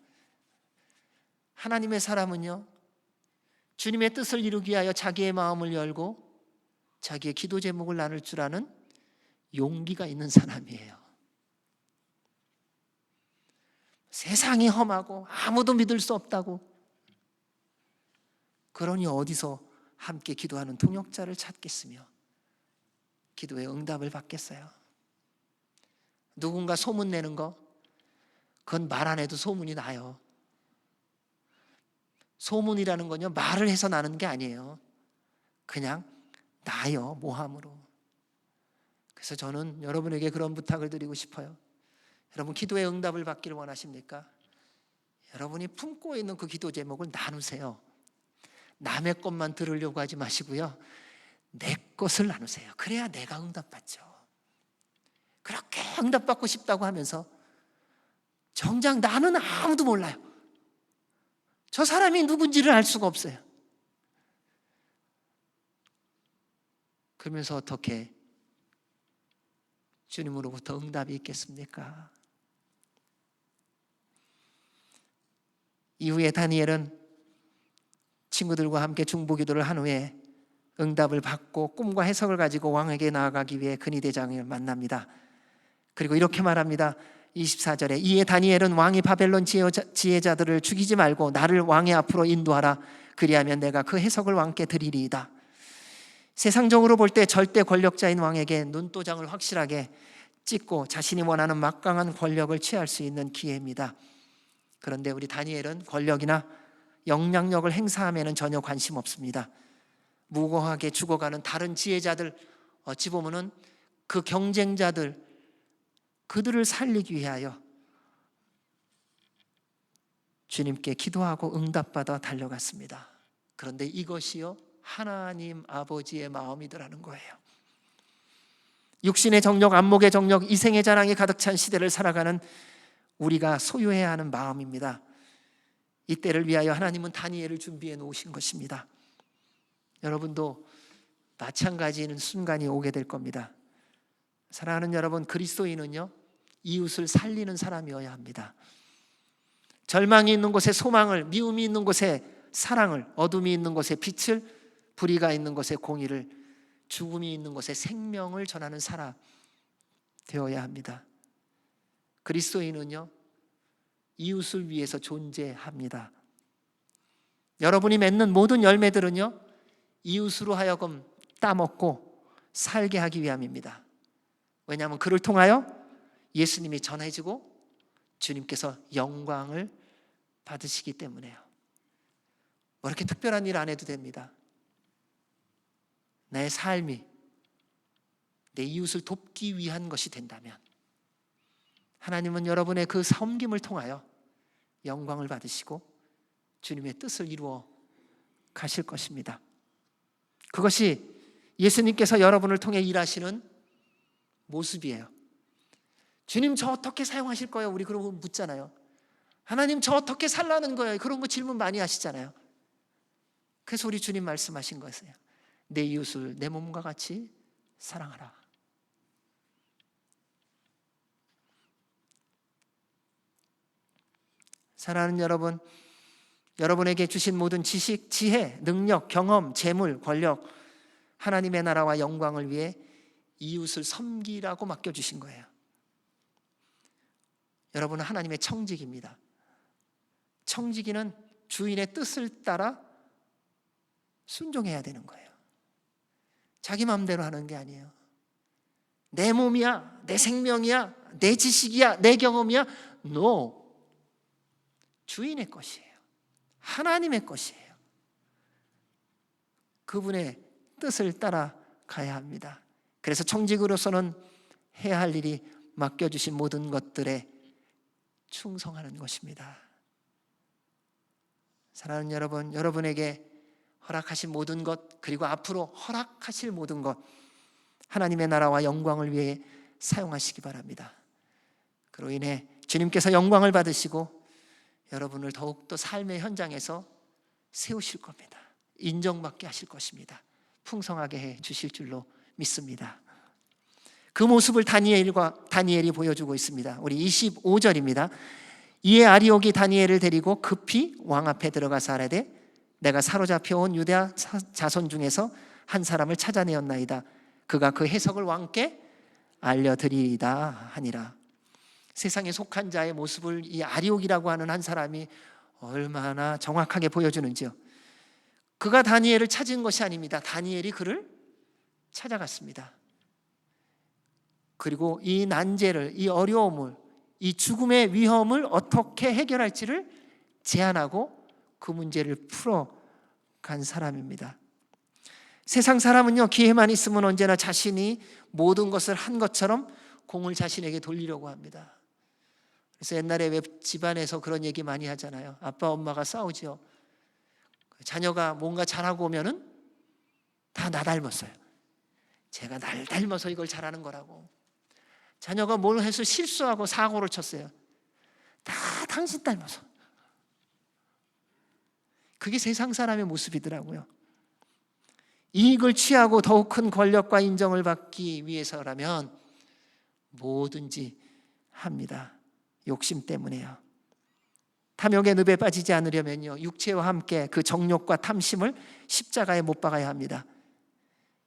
하나님의 사람은요 주님의 뜻을 이루기 위하여 자기의 마음을 열고 자기의 기도 제목을 나눌 줄 아는 용기가 있는 사람이에요. 세상이 험하고 아무도 믿을 수 없다고 그러니 어디서 함께 기도하는 동역자를 찾겠으며 기도의 응답을 받겠어요. 누군가 소문내는 거 그건 말 안 해도 소문이 나요. 소문이라는 건요 말을 해서 나는 게 아니에요. 그냥 나요 모함으로. 그래서 저는 여러분에게 그런 부탁을 드리고 싶어요. 여러분 기도의 응답을 받기를 원하십니까? 여러분이 품고 있는 그 기도 제목을 나누세요. 남의 것만 들으려고 하지 마시고요 내 것을 나누세요. 그래야 내가 응답받죠. 그렇게 응답받고 싶다고 하면서 정작 나는 아무도 몰라요. 저 사람이 누군지를 알 수가 없어요. 그러면서 어떻게 주님으로부터 응답이 있겠습니까? 이후에 다니엘은 친구들과 함께 중보기도를 한 후에 응답을 받고 꿈과 해석을 가지고 왕에게 나아가기 위해 근위대장을 만납니다. 그리고 이렇게 말합니다. 24절에 이에 다니엘은 왕이 바벨론 지혜자들을 죽이지 말고 나를 왕의 앞으로 인도하라. 그리하면 내가 그 해석을 왕께 드리리이다. 세상적으로 볼 때 절대 권력자인 왕에게 눈도장을 확실하게 찍고 자신이 원하는 막강한 권력을 취할 수 있는 기회입니다. 그런데 우리 다니엘은 권력이나 영향력을 행사함에는 전혀 관심 없습니다. 무고하게 죽어가는 다른 지혜자들, 어찌 보면은 그 경쟁자들, 그들을 살리기 위하여 주님께 기도하고 응답받아 달려갔습니다. 그런데 이것이요 하나님 아버지의 마음이더라는 거예요. 육신의 정력, 안목의 정력, 이생의 자랑이 가득 찬 시대를 살아가는 우리가 소유해야 하는 마음입니다. 이때를 위하여 하나님은 다니엘을 준비해 놓으신 것입니다. 여러분도 마찬가지인 순간이 오게 될 겁니다. 사랑하는 여러분, 그리스도인은요 이웃을 살리는 사람이어야 합니다. 절망이 있는 곳에 소망을, 미움이 있는 곳에 사랑을, 어둠이 있는 곳에 빛을, 불의가 있는 곳에 공의를, 죽음이 있는 곳에 생명을 전하는 사람 되어야 합니다. 그리스도인은요 이웃을 위해서 존재합니다. 여러분이 맺는 모든 열매들은요 이웃으로 하여금 따먹고 살게 하기 위함입니다. 왜냐하면 그를 통하여 예수님이 전해지고 주님께서 영광을 받으시기 때문에요. 뭐 이렇게 특별한 일 안 해도 됩니다. 내 삶이 내 이웃을 돕기 위한 것이 된다면 하나님은 여러분의 그 섬김을 통하여 영광을 받으시고 주님의 뜻을 이루어 가실 것입니다. 그것이 예수님께서 여러분을 통해 일하시는 모습이에요. 주님 저 어떻게 사용하실 거예요? 우리 그런 거 묻잖아요. 하나님 저 어떻게 살라는 거예요? 그런 거 질문 많이 하시잖아요. 그래서 우리 주님 말씀하신 거였어요. 내 이웃을 내 몸과 같이 사랑하라. 사랑하는 여러분, 여러분에게 주신 모든 지식, 지혜, 능력, 경험, 재물, 권력, 하나님의 나라와 영광을 위해 이웃을 섬기라고 맡겨주신 거예요. 여러분은 하나님의 청지기입니다. 청지기는 주인의 뜻을 따라 순종해야 되는 거예요. 자기 마음대로 하는 게 아니에요. 내 몸이야, 내 생명이야, 내 지식이야, 내 경험이야. No. 주인의 것이에요. 하나님의 것이에요. 그분의 뜻을 따라가야 합니다. 그래서 청직으로서는 해야 할 일이 맡겨주신 모든 것들에 충성하는 것입니다. 사랑하는 여러분, 여러분에게 허락하신 모든 것, 그리고 앞으로 허락하실 모든 것, 하나님의 나라와 영광을 위해 사용하시기 바랍니다. 그로 인해 주님께서 영광을 받으시고 여러분을 더욱더 삶의 현장에서 세우실 겁니다. 인정받게 하실 것입니다. 풍성하게 해 주실 줄로 믿습니다. 그 모습을 다니엘이 보여주고 있습니다. 우리 25절입니다. 이에 아리옥이 다니엘을 데리고 급히 왕 앞에 들어가서 아뢰되 내가 사로잡혀온 유다 자손 중에서 한 사람을 찾아내었나이다. 그가 그 해석을 왕께 알려드리리다 하니라. 세상에 속한 자의 모습을 이 아리옥이라고 하는 한 사람이 얼마나 정확하게 보여주는지요. 그가 다니엘을 찾은 것이 아닙니다. 다니엘이 그를 찾아갔습니다. 그리고 이 난제를, 이 어려움을, 이 죽음의 위험을 어떻게 해결할지를 제안하고 그 문제를 풀어간 사람입니다. 세상 사람은요, 기회만 있으면 언제나 자신이 모든 것을 한 것처럼 공을 자신에게 돌리려고 합니다. 그래서 옛날에 왜 집안에서 그런 얘기 많이 하잖아요. 아빠 엄마가 싸우죠. 자녀가 뭔가 잘하고 오면은 다 나 닮았어요. 제가 날 닮아서 이걸 잘하는 거라고. 자녀가 뭘 해서 실수하고 사고를 쳤어요. 다 당신 닮아서. 그게 세상 사람의 모습이더라고요. 이익을 취하고 더욱 큰 권력과 인정을 받기 위해서라면 뭐든지 합니다. 욕심 때문에요. 탐욕의 늪에 빠지지 않으려면요, 육체와 함께 그 정욕과 탐심을 십자가에 못 박아야 합니다.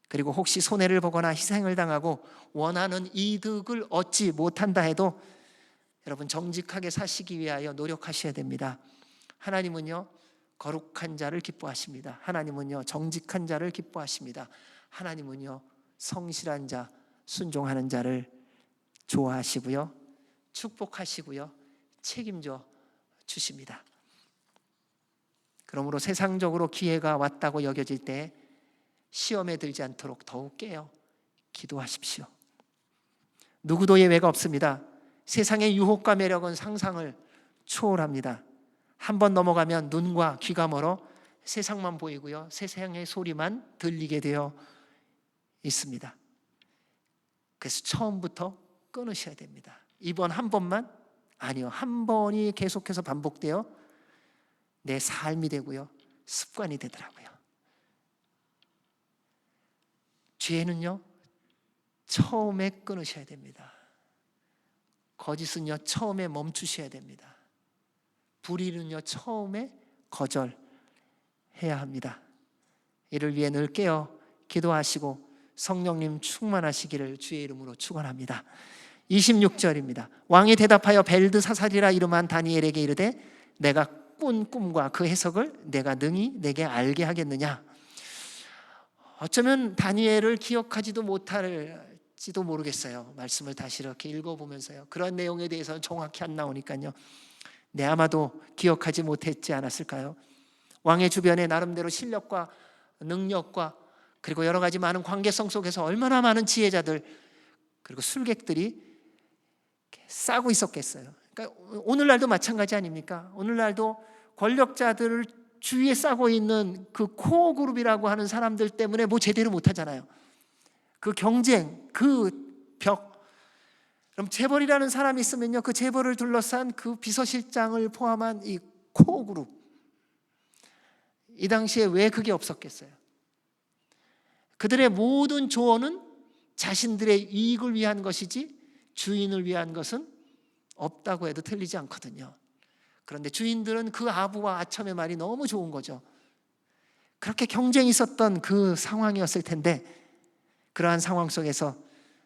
그리고 혹시 손해를 보거나 희생을 당하고 원하는 이득을 얻지 못한다 해도 여러분 정직하게 사시기 위하여 노력하셔야 됩니다. 하나님은요 거룩한 자를 기뻐하십니다. 하나님은요 정직한 자를 기뻐하십니다. 하나님은요 성실한 자, 순종하는 자를 좋아하시고요, 축복하시고요, 책임져 주십니다. 그러므로 세상적으로 기회가 왔다고 여겨질 때 시험에 들지 않도록 더욱 깨어 기도하십시오. 누구도 예외가 없습니다. 세상의 유혹과 매력은 상상을 초월합니다. 한번 넘어가면 눈과 귀가 멀어 세상만 보이고요, 세상의 소리만 들리게 되어 있습니다. 그래서 처음부터 끊으셔야 됩니다. 이번 한 번만 아니요, 한 번이 계속해서 반복되어 내 삶이 되고요, 습관이 되더라고요. 죄는요 처음에 끊으셔야 됩니다. 거짓은요 처음에 멈추셔야 됩니다. 불의는요 처음에 거절해야 합니다. 이를 위해 늘 깨어 기도하시고 성령님 충만하시기를 주의 이름으로 축원합니다. 26절입니다. 왕이 대답하여 벨드사살이라 이름한 다니엘에게 이르되 내가 꾼 꿈과 그 해석을 내가 능히 내게 알게 하겠느냐. 어쩌면 다니엘을 기억하지도 못할지도 모르겠어요. 말씀을 다시 이렇게 읽어보면서요, 그런 내용에 대해서는 정확히 안 나오니까요, 네, 아마도 기억하지 못했지 않았을까요? 왕의 주변에 나름대로 실력과 능력과 그리고 여러 가지 많은 관계성 속에서 얼마나 많은 지혜자들 그리고 술객들이 싸고 있었겠어요. 그러니까 오늘날도 마찬가지 아닙니까? 오늘날도 권력자들을 주위에 싸고 있는 그 코어 그룹이라고 하는 사람들 때문에 뭐 제대로 못하잖아요. 그 경쟁, 그 벽. 그럼 재벌이라는 사람이 있으면요, 그 재벌을 둘러싼 그 비서실장을 포함한 이 코어 그룹, 이 당시에 왜 그게 없었겠어요? 그들의 모든 조언은 자신들의 이익을 위한 것이지 주인을 위한 것은 없다고 해도 틀리지 않거든요. 그런데 주인들은 그 아부와 아첨의 말이 너무 좋은 거죠. 그렇게 경쟁이 있었던 그 상황이었을 텐데, 그러한 상황 속에서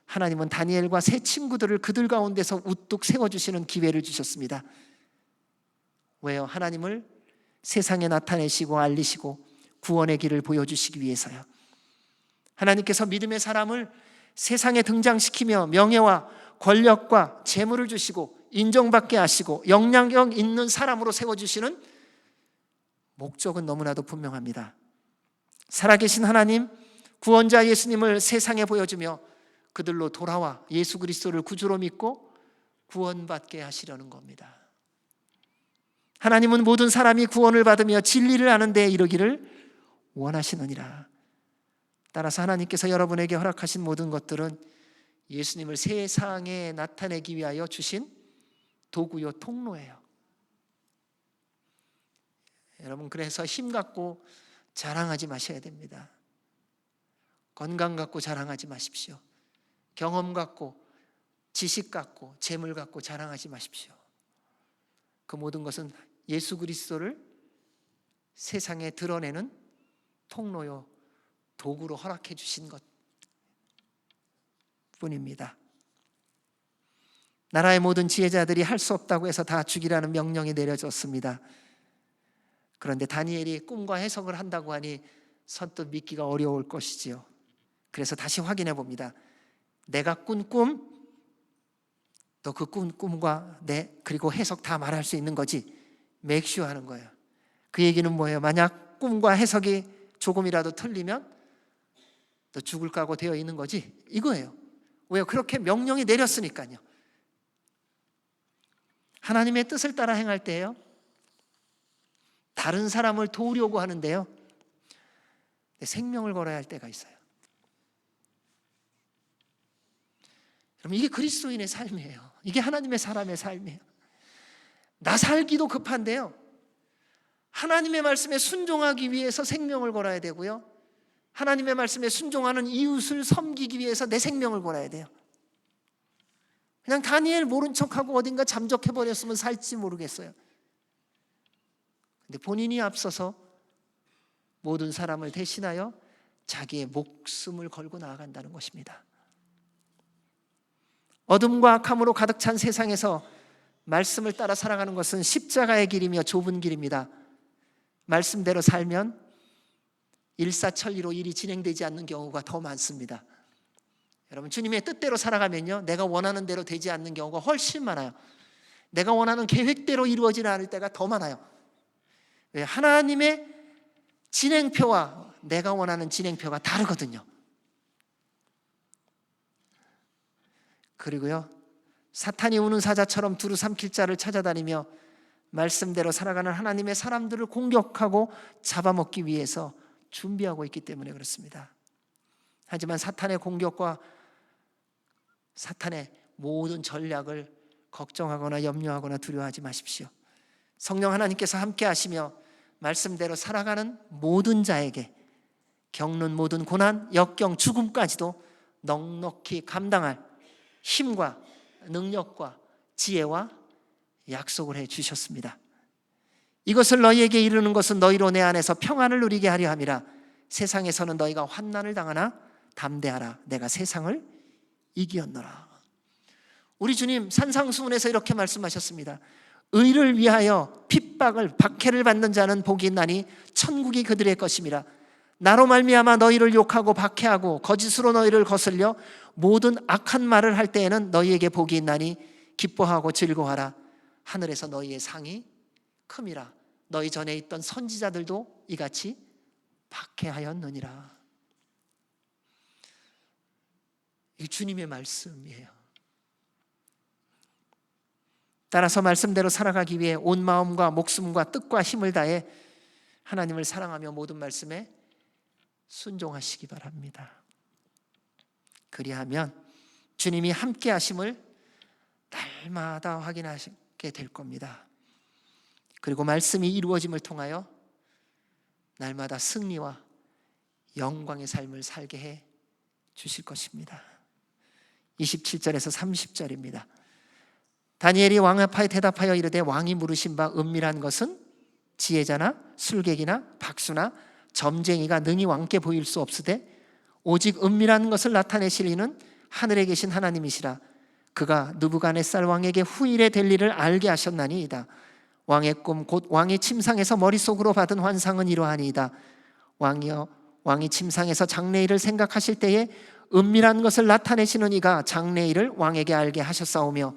하나님은 다니엘과 세 친구들을 그들 가운데서 우뚝 세워주시는 기회를 주셨습니다. 왜요? 하나님을 세상에 나타내시고 알리시고 구원의 길을 보여주시기 위해서요. 하나님께서 믿음의 사람을 세상에 등장시키며 명예와 권력과 재물을 주시고 인정받게 하시고 영향력 있는 사람으로 세워주시는 목적은 너무나도 분명합니다. 살아계신 하나님, 구원자 예수님을 세상에 보여주며 그들로 돌아와 예수 그리스도를 구주로 믿고 구원받게 하시려는 겁니다. 하나님은 모든 사람이 구원을 받으며 진리를 아는 데 이르기를 원하시느니라. 따라서 하나님께서 여러분에게 허락하신 모든 것들은 예수님을 세상에 나타내기 위하여 주신 도구요, 통로예요. 여러분, 그래서 힘 갖고 자랑하지 마셔야 됩니다. 건강 갖고 자랑하지 마십시오. 경험 갖고, 지식 갖고, 재물 갖고 자랑하지 마십시오. 그 모든 것은 예수 그리스도를 세상에 드러내는 통로요, 도구로 허락해 주신 것 뿐입니다. 나라의 모든 지혜자들이 할 수 없다고 해서 다 죽이라는 명령이 내려졌습니다. 그런데 다니엘이 꿈과 해석을 한다고 하니 선뜻 믿기가 어려울 것이지요. 그래서 다시 확인해 봅니다. 내가 꾼 꿈, 또 그 꾼 꿈과 그리고 해석 다 말할 수 있는 거지. 맥슈 하는 거예요. 그 얘기는 뭐예요? 만약 꿈과 해석이 조금이라도 틀리면 또 죽을 각오 되어 있는 거지, 이거예요. 왜요? 그렇게 명령이 내렸으니까요. 하나님의 뜻을 따라 행할 때요, 다른 사람을 도우려고 하는데요, 생명을 걸어야 할 때가 있어요. 그럼 이게 그리스도인의 삶이에요. 이게 하나님의 사람의 삶이에요. 나 살기도 급한데요, 하나님의 말씀에 순종하기 위해서 생명을 걸어야 되고요, 하나님의 말씀에 순종하는 이웃을 섬기기 위해서 내 생명을 걸어야 돼요. 그냥 다니엘 모른 척하고 어딘가 잠적해버렸으면 살지 모르겠어요. 근데 본인이 앞서서 모든 사람을 대신하여 자기의 목숨을 걸고 나아간다는 것입니다. 어둠과 악함으로 가득 찬 세상에서 말씀을 따라 살아가는 것은 십자가의 길이며 좁은 길입니다. 말씀대로 살면 일사천리로 일이 진행되지 않는 경우가 더 많습니다. 여러분, 주님의 뜻대로 살아가면요, 내가 원하는 대로 되지 않는 경우가 훨씬 많아요. 내가 원하는 계획대로 이루어지지 않을 때가 더 많아요. 왜? 하나님의 진행표와 내가 원하는 진행표가 다르거든요. 그리고요, 사탄이 우는 사자처럼 두루 삼킬 자를 찾아다니며 말씀대로 살아가는 하나님의 사람들을 공격하고 잡아먹기 위해서 준비하고 있기 때문에 그렇습니다. 하지만 사탄의 공격과 사탄의 모든 전략을 걱정하거나 염려하거나 두려워하지 마십시오. 성령 하나님께서 함께 하시며 말씀대로 살아가는 모든 자에게 겪는 모든 고난, 역경, 죽음까지도 넉넉히 감당할 힘과 능력과 지혜와 약속을 해 주셨습니다. 이것을 너희에게 이르는 것은 너희로 내 안에서 평안을 누리게 하려 함이라. 세상에서는 너희가 환난을 당하나 담대하라. 내가 세상을 이기었노라. 우리 주님 산상수훈에서 이렇게 말씀하셨습니다. 의를 위하여 핍박을 박해를 받는 자는 복이 있나니 천국이 그들의 것임이라. 나로 말미암아 너희를 욕하고 박해하고 거짓으로 너희를 거슬려 모든 악한 말을 할 때에는 너희에게 복이 있나니 기뻐하고 즐거워하라. 하늘에서 너희의 상이 큼이라. 너희 전에 있던 선지자들도 이같이 박해하였느니라. 이게 주님의 말씀이에요. 따라서 말씀대로 살아가기 위해 온 마음과 목숨과 뜻과 힘을 다해 하나님을 사랑하며 모든 말씀에 순종하시기 바랍니다. 그리하면 주님이 함께 하심을 날마다 확인하게 될 겁니다. 그리고 말씀이 이루어짐을 통하여 날마다 승리와 영광의 삶을 살게 해 주실 것입니다. 27절에서 30절입니다. 다니엘이 왕 앞에 대답하여 이르되 왕이 물으신 바 은밀한 것은 지혜자나 술객이나 박수나 점쟁이가 능히 왕께 보일 수 없으되 오직 은밀한 것을 나타내실 이는 하늘에 계신 하나님이시라. 그가 느부갓네살 왕에게 후일에 될 일을 알게 하셨나니이다. 왕의 꿈 곧 왕이 침상에서 머릿속으로 받은 환상은 이러하니이다. 왕이여, 왕이 침상에서 장래일을 생각하실 때에 은밀한 것을 나타내시는 이가 장래일을 왕에게 알게 하셨사오며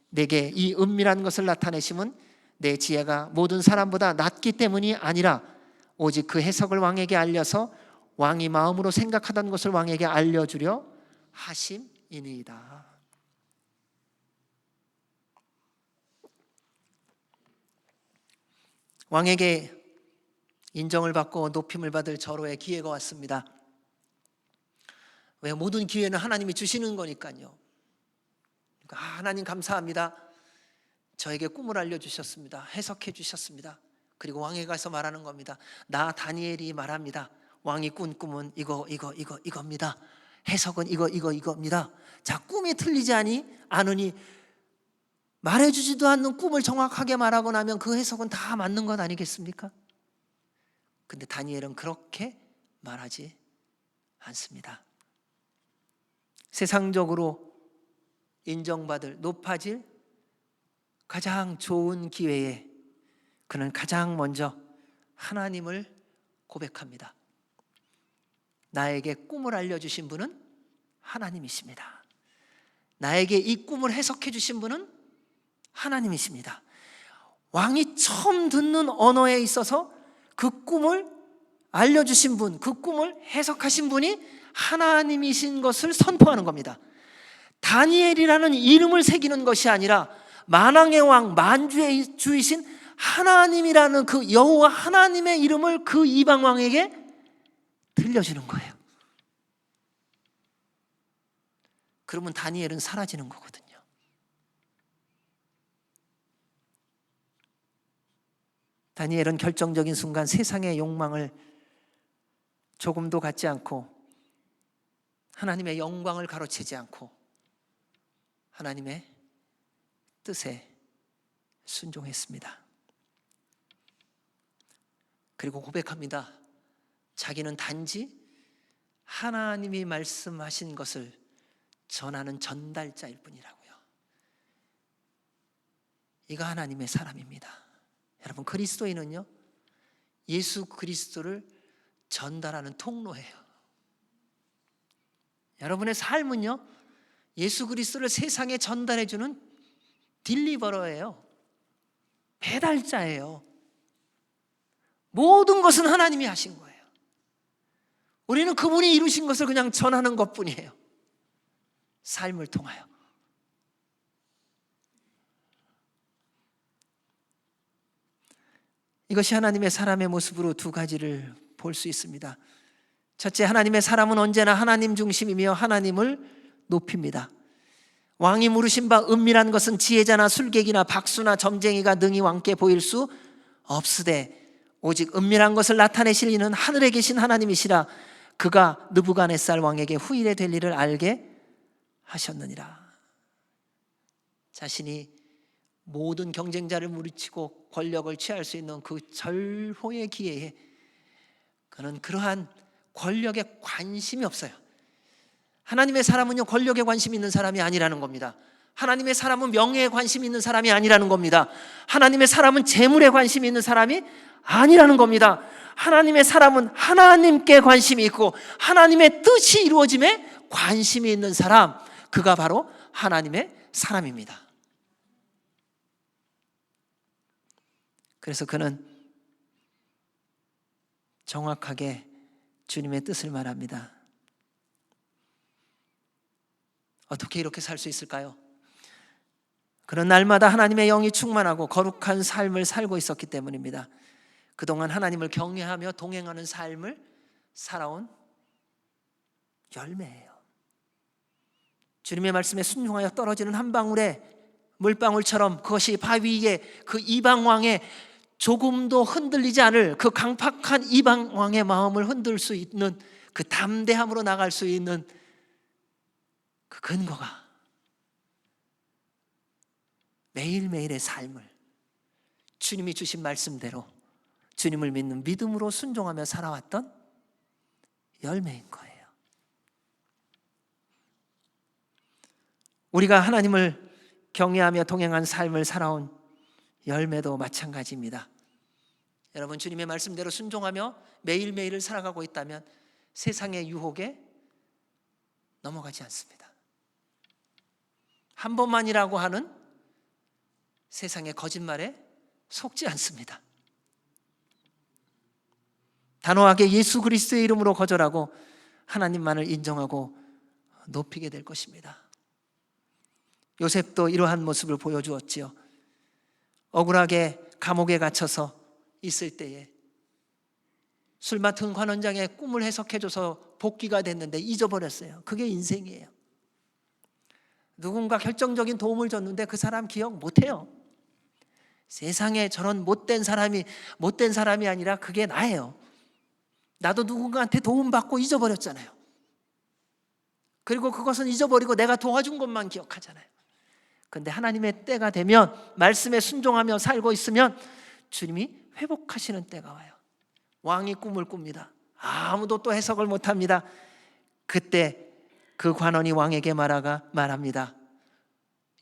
내게 이 은밀한 것을 나타내심은 내 지혜가 모든 사람보다 낮기 때문이 아니라 오직 그 해석을 왕에게 알려서 왕이 마음으로 생각하던 것을 왕에게 알려주려 하심이니이다. 왕에게 인정을 받고 높임을 받을 절호의 기회가 왔습니다. 왜? 모든 기회는 하나님이 주시는 거니까요. 그러니까 하나님 감사합니다. 저에게 꿈을 알려주셨습니다. 해석해 주셨습니다. 그리고 왕에 가서 말하는 겁니다. 나 다니엘이 말합니다. 왕이 꾼 꿈은 이겁니다. 해석은 이겁니다. 자, 꿈이 틀리지 않으니 말해주지도 않는 꿈을 정확하게 말하고 나면 그 해석은 다 맞는 것 아니겠습니까? 근데 다니엘은 그렇게 말하지 않습니다. 세상적으로 인정받을, 높아질 가장 좋은 기회에 그는 가장 먼저 하나님을 고백합니다. 나에게 꿈을 알려주신 분은 하나님이십니다. 나에게 이 꿈을 해석해 주신 분은 하나님이십니다. 왕이 처음 듣는 언어에 있어서 그 꿈을 알려주신 분, 그 꿈을 해석하신 분이 하나님이신 것을 선포하는 겁니다. 다니엘이라는 이름을 새기는 것이 아니라 만왕의 왕, 만주의 주이신 하나님이라는 그 여호와 하나님의 이름을 그 이방 왕에게 들려주는 거예요. 그러면 다니엘은 사라지는 거거든요. 다니엘은 결정적인 순간 세상의 욕망을 조금도 갖지 않고 하나님의 영광을 가로채지 않고 하나님의 뜻에 순종했습니다. 그리고 고백합니다. 자기는 단지 하나님이 말씀하신 것을 전하는 전달자일 뿐이라고요. 이가 하나님의 사람입니다. 여러분, 그리스도인은요, 예수 그리스도를 전달하는 통로예요. 여러분의 삶은요, 예수 그리스도를 세상에 전달해주는 딜리버러예요. 배달자예요. 모든 것은 하나님이 하신 거예요. 우리는 그분이 이루신 것을 그냥 전하는 것뿐이에요. 삶을 통하여. 이것이 하나님의 사람의 모습으로 두 가지를 볼 수 있습니다. 첫째, 하나님의 사람은 언제나 하나님 중심이며 하나님을 높입니다. 왕이 물으신 바 은밀한 것은 지혜자나 술객이나 박수나 점쟁이가 능히 왕께 보일 수 없으되 오직 은밀한 것을 나타내실 이는 하늘에 계신 하나님이시라. 그가 느부갓네살 왕에게 후일에 될 일을 알게 하셨느니라. 자신이 모든 경쟁자를 물리치고 권력을 취할 수 있는 그 절호의 기회에 그는 그러한 권력에 관심이 없어요. 하나님의 사람은요, 권력에 관심 있는 사람이 아니라는 겁니다. 하나님의 사람은 명예에 관심 있는 사람이 아니라는 겁니다. 하나님의 사람은 재물에 관심 있는 사람이 아니라는 겁니다. 하나님의 사람은 하나님께 관심이 있고 하나님의 뜻이 이루어짐에 관심이 있는 사람, 그가 바로 하나님의 사람입니다. 그래서 그는 정확하게 주님의 뜻을 말합니다. 어떻게 이렇게 살 수 있을까요? 그런 날마다 하나님의 영이 충만하고 거룩한 삶을 살고 있었기 때문입니다. 그동안 하나님을 경외하며 동행하는 삶을 살아온 열매예요. 주님의 말씀에 순종하여 떨어지는 한 방울의 물방울처럼 그것이 바위 위에 그 이방 왕의 조금도 흔들리지 않을 그 강팍한 이방 왕의 마음을 흔들 수 있는 그 담대함으로 나갈 수 있는 그 근거가 매일매일의 삶을 주님이 주신 말씀대로 주님을 믿는 믿음으로 순종하며 살아왔던 열매인 거예요. 우리가 하나님을 경외하며 동행한 삶을 살아온 열매도 마찬가지입니다. 여러분, 주님의 말씀대로 순종하며 매일매일을 살아가고 있다면 세상의 유혹에 넘어가지 않습니다. 한 번만이라고 하는 세상의 거짓말에 속지 않습니다. 단호하게 예수 그리스도의 이름으로 거절하고 하나님만을 인정하고 높이게 될 것입니다. 요셉도 이러한 모습을 보여주었지요. 억울하게 감옥에 갇혀서 있을 때에 술 맡은 관원장의 꿈을 해석해줘서 복귀가 됐는데 잊어버렸어요. 그게 인생이에요. 누군가 결정적인 도움을 줬는데 그 사람 기억 못해요. 세상에 저런 못된 사람이 아니라 그게 나예요. 나도 누군가한테 도움받고 잊어버렸잖아요. 그리고 그것은 잊어버리고 내가 도와준 것만 기억하잖아요. 근데 하나님의 때가 되면 말씀에 순종하며 살고 있으면 주님이 회복하시는 때가 와요. 왕이 꿈을 꿉니다. 아무도 또 해석을 못합니다. 그때 그 관원이 왕에게 말합니다.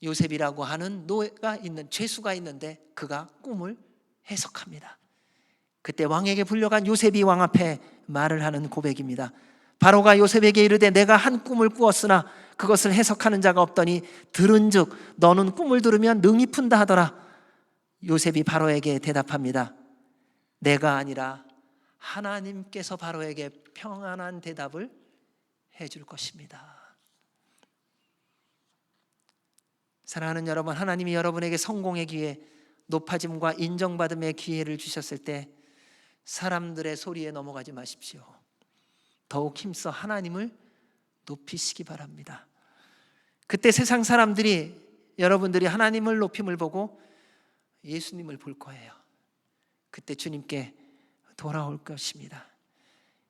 요셉이라고 하는 죄수가 있는데 그가 꿈을 해석합니다. 그때 왕에게 불려간 요셉이 왕 앞에 말을 하는 고백입니다. 바로가 요셉에게 이르되 내가 한 꿈을 꾸었으나 그것을 해석하는 자가 없더니 들은즉 너는 꿈을 들으면 능히 푼다 하더라. 요셉이 바로에게 대답합니다. 내가 아니라 하나님께서 바로에게 평안한 대답을 해줄 것입니다. 사랑하는 여러분, 하나님이 여러분에게 성공의 기회, 높아짐과 인정받음의 기회를 주셨을 때 사람들의 소리에 넘어가지 마십시오. 더욱 힘써 하나님을 높이시기 바랍니다. 그때 세상 사람들이 여러분들이 하나님을 높임을 보고 예수님을 볼 거예요. 그때 주님께 돌아올 것입니다.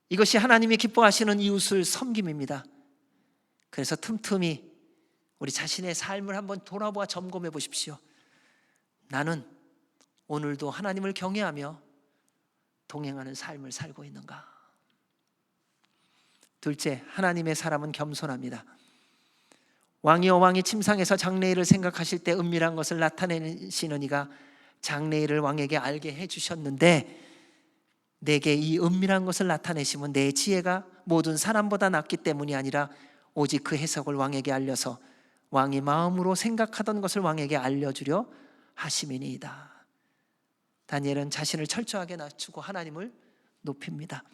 이것이 하나님이 기뻐하시는 이웃을 섬김입니다. 그래서 틈틈이 우리 자신의 삶을 한번 돌아보아 점검해 보십시오. 나는 오늘도 하나님을 경외하며 동행하는 삶을 살고 있는가? 둘째, 하나님의 사람은 겸손합니다. 왕이여 왕이 침상에서 장래일을 생각하실 때 은밀한 것을 나타내시는 이가 장래일을 왕에게 알게 해주셨는데 내게 이 은밀한 것을 나타내시면 내 지혜가 모든 사람보다 낫기 때문이 아니라 오직 그 해석을 왕에게 알려서 왕이 마음으로 생각하던 것을 왕에게 알려주려 하심이니이다. 다니엘은 자신을 철저하게 낮추고 하나님을 높입니다.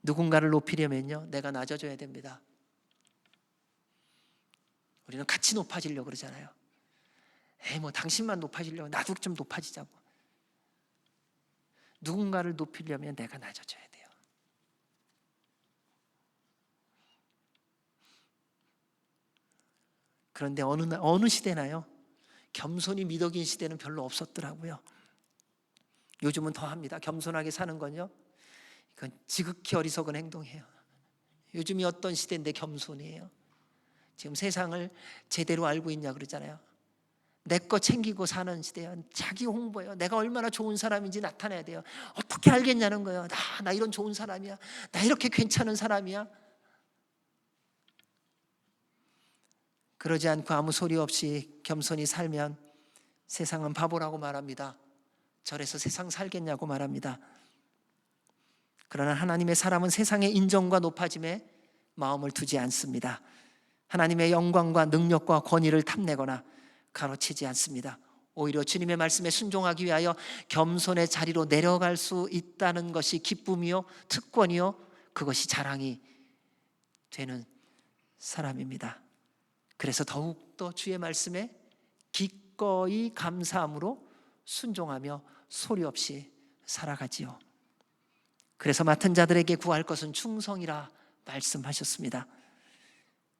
누군가를 높이려면요, 내가 낮아져야 됩니다. 우리는 같이 높아지려고 그러잖아요. 뭐 당신만 높아지려고 나도 좀 높아지자고. 누군가를 높이려면 내가 낮아져야 돼요. 그런데 어느 시대나요? 겸손이 미덕인 시대는 별로 없었더라고요. 요즘은 더 합니다. 겸손하게 사는 건요, 이건 지극히 어리석은 행동이에요. 요즘이 어떤 시대인데 겸손이에요? 지금 세상을 제대로 알고 있냐 그러잖아요. 내 거 챙기고 사는 시대예요. 자기 홍보예요. 내가 얼마나 좋은 사람인지 나타내야 돼요. 어떻게 알겠냐는 거예요. 나 이런 좋은 사람이야. 나 이렇게 괜찮은 사람이야. 그러지 않고 아무 소리 없이 겸손히 살면 세상은 바보라고 말합니다. 저래서 세상 살겠냐고 말합니다. 그러나 하나님의 사람은 세상의 인정과 높아짐에 마음을 두지 않습니다. 하나님의 영광과 능력과 권위를 탐내거나 가로채지 않습니다. 오히려 주님의 말씀에 순종하기 위하여 겸손의 자리로 내려갈 수 있다는 것이 기쁨이요 특권이요 그것이 자랑이 되는 사람입니다. 그래서 더욱더 주의 말씀에 기꺼이 감사함으로 순종하며 소리 없이 살아가지요. 그래서 맡은 자들에게 구할 것은 충성이라 말씀하셨습니다.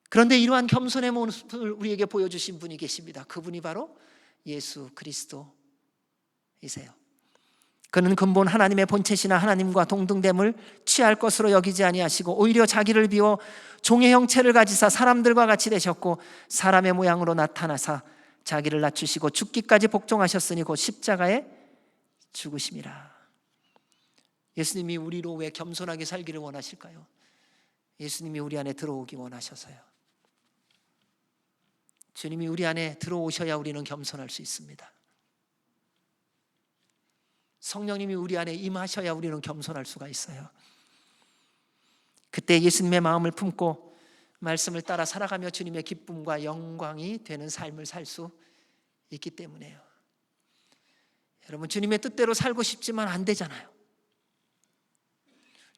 그런데 이러한 겸손의 모습을 우리에게 보여주신 분이 계십니다. 그분이 바로 예수 그리스도이세요. 그는 근본 하나님의 본체시나 하나님과 동등됨을 취할 것으로 여기지 아니하시고 오히려 자기를 비워 종의 형체를 가지사 사람들과 같이 되셨고 사람의 모양으로 나타나사 자기를 낮추시고 죽기까지 복종하셨으니 곧 십자가에 죽으심이라. 예수님이 우리로 왜 겸손하게 살기를 원하실까요? 예수님이 우리 안에 들어오기 원하셔서요. 주님이 우리 안에 들어오셔야 우리는 겸손할 수 있습니다. 성령님이 우리 안에 임하셔야 우리는 겸손할 수가 있어요. 그때 예수님의 마음을 품고 말씀을 따라 살아가며 주님의 기쁨과 영광이 되는 삶을 살 수 있기 때문에요. 여러분, 주님의 뜻대로 살고 싶지만 안 되잖아요.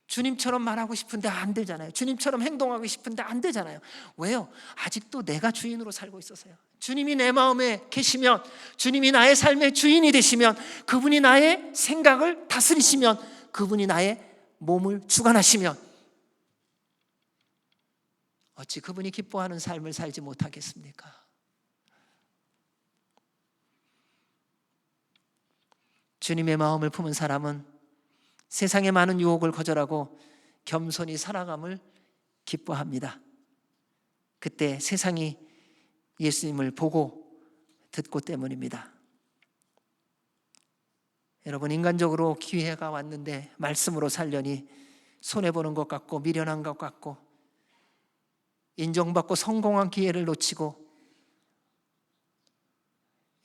주님처럼 말하고 싶은데 안 되잖아요. 주님처럼 행동하고 싶은데 안 되잖아요. 왜요? 아직도 내가 주인으로 살고 있어서요. 주님이 내 마음에 계시면, 주님이 나의 삶의 주인이 되시면, 그분이 나의 생각을 다스리시면, 그분이 나의 몸을 주관하시면 어찌 그분이 기뻐하는 삶을 살지 못하겠습니까? 주님의 마음을 품은 사람은 세상의 많은 유혹을 거절하고 겸손히 살아감을 기뻐합니다. 그때 세상이 예수님을 보고 듣고 때문입니다. 여러분, 인간적으로 기회가 왔는데 말씀으로 살려니 손해보는 것 같고 미련한 것 같고 인정받고 성공한 기회를 놓치고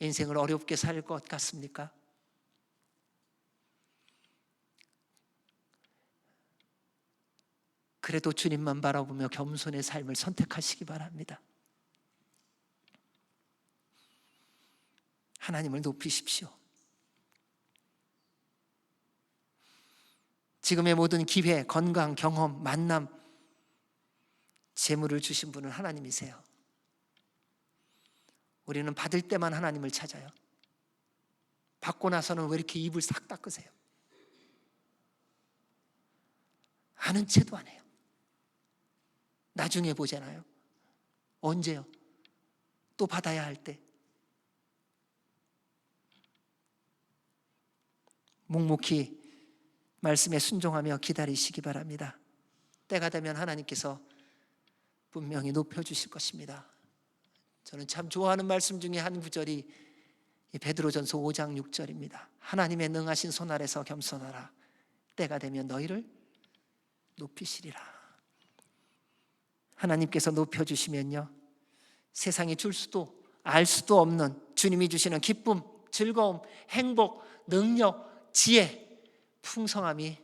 인생을 어렵게 살 것 같습니까? 그래도 주님만 바라보며 겸손의 삶을 선택하시기 바랍니다. 하나님을 높이십시오. 지금의 모든 기회, 건강, 경험, 만남, 재물을 주신 분은 하나님이세요. 우리는 받을 때만 하나님을 찾아요. 받고 나서는 왜 이렇게 입을 싹 닦으세요? 아는 채도 안 해요. 나중에 보잖아요. 언제요? 또 받아야 할 때. 묵묵히 말씀에 순종하며 기다리시기 바랍니다. 때가 되면 하나님께서 분명히 높여주실 것입니다. 저는 참 좋아하는 말씀 중에 한 구절이 이 베드로전서 5장 6절입니다. 하나님의 능하신 손 아래서 겸손하라. 때가 되면 너희를 높이시리라. 하나님께서 높여주시면요, 세상이 줄 수도 알 수도 없는 주님이 주시는 기쁨, 즐거움, 행복, 능력, 지혜, 풍성함이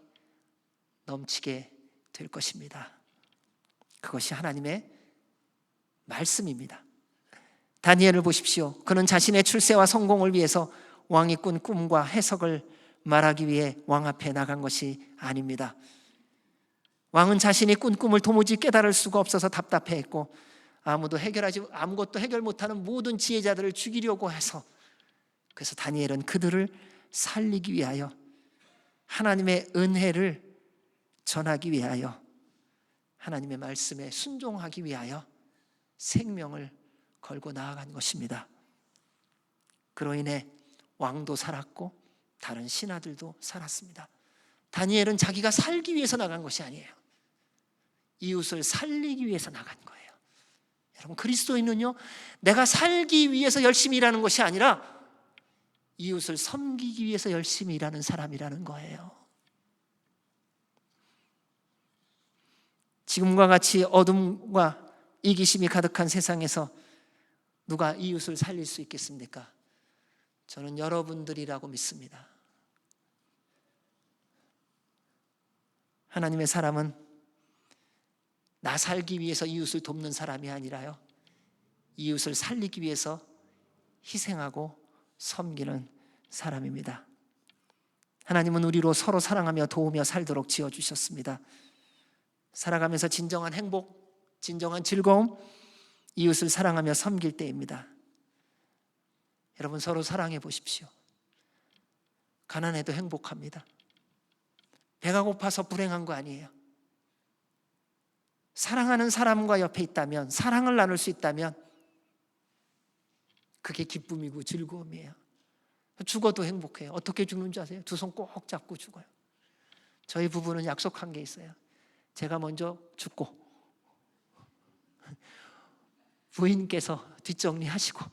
넘치게 될 것입니다. 그것이 하나님의 말씀입니다. 다니엘을 보십시오. 그는 자신의 출세와 성공을 위해서 왕이 꾼 꿈과 해석을 말하기 위해 왕 앞에 나간 것이 아닙니다. 왕은 자신이 꾼 꿈을 도무지 깨달을 수가 없어서 답답해했고 아무것도 해결 못하는 모든 지혜자들을 죽이려고 해서, 그래서 다니엘은 그들을 살리기 위하여, 하나님의 은혜를 전하기 위하여, 하나님의 말씀에 순종하기 위하여 생명을 걸고 나아간 것입니다. 그로 인해 왕도 살았고 다른 신하들도 살았습니다. 다니엘은 자기가 살기 위해서 나간 것이 아니에요. 이웃을 살리기 위해서 나간 거예요. 여러분, 그리스도인은요, 내가 살기 위해서 열심히 일하는 것이 아니라 이웃을 섬기기 위해서 열심히 일하는 사람이라는 거예요. 지금과 같이 어둠과 이기심이 가득한 세상에서 누가 이웃을 살릴 수 있겠습니까? 저는 여러분들이라고 믿습니다. 하나님의 사람은 나 살기 위해서 이웃을 돕는 사람이 아니라요, 이웃을 살리기 위해서 희생하고 섬기는 사람입니다. 하나님은 우리로 서로 사랑하며 도우며 살도록 지어주셨습니다. 살아가면서 진정한 행복, 진정한 즐거움, 이웃을 사랑하며 섬길 때입니다. 여러분, 서로 사랑해 보십시오. 가난해도 행복합니다. 배가 고파서 불행한 거 아니에요. 사랑하는 사람과 옆에 있다면, 사랑을 나눌 수 있다면 그게 기쁨이고 즐거움이에요. 죽어도 행복해요. 어떻게 죽는 줄 아세요? 두 손 꼭 잡고 죽어요. 저희 부부는 약속한 게 있어요. 제가 먼저 죽고 부인께서 뒷정리하시고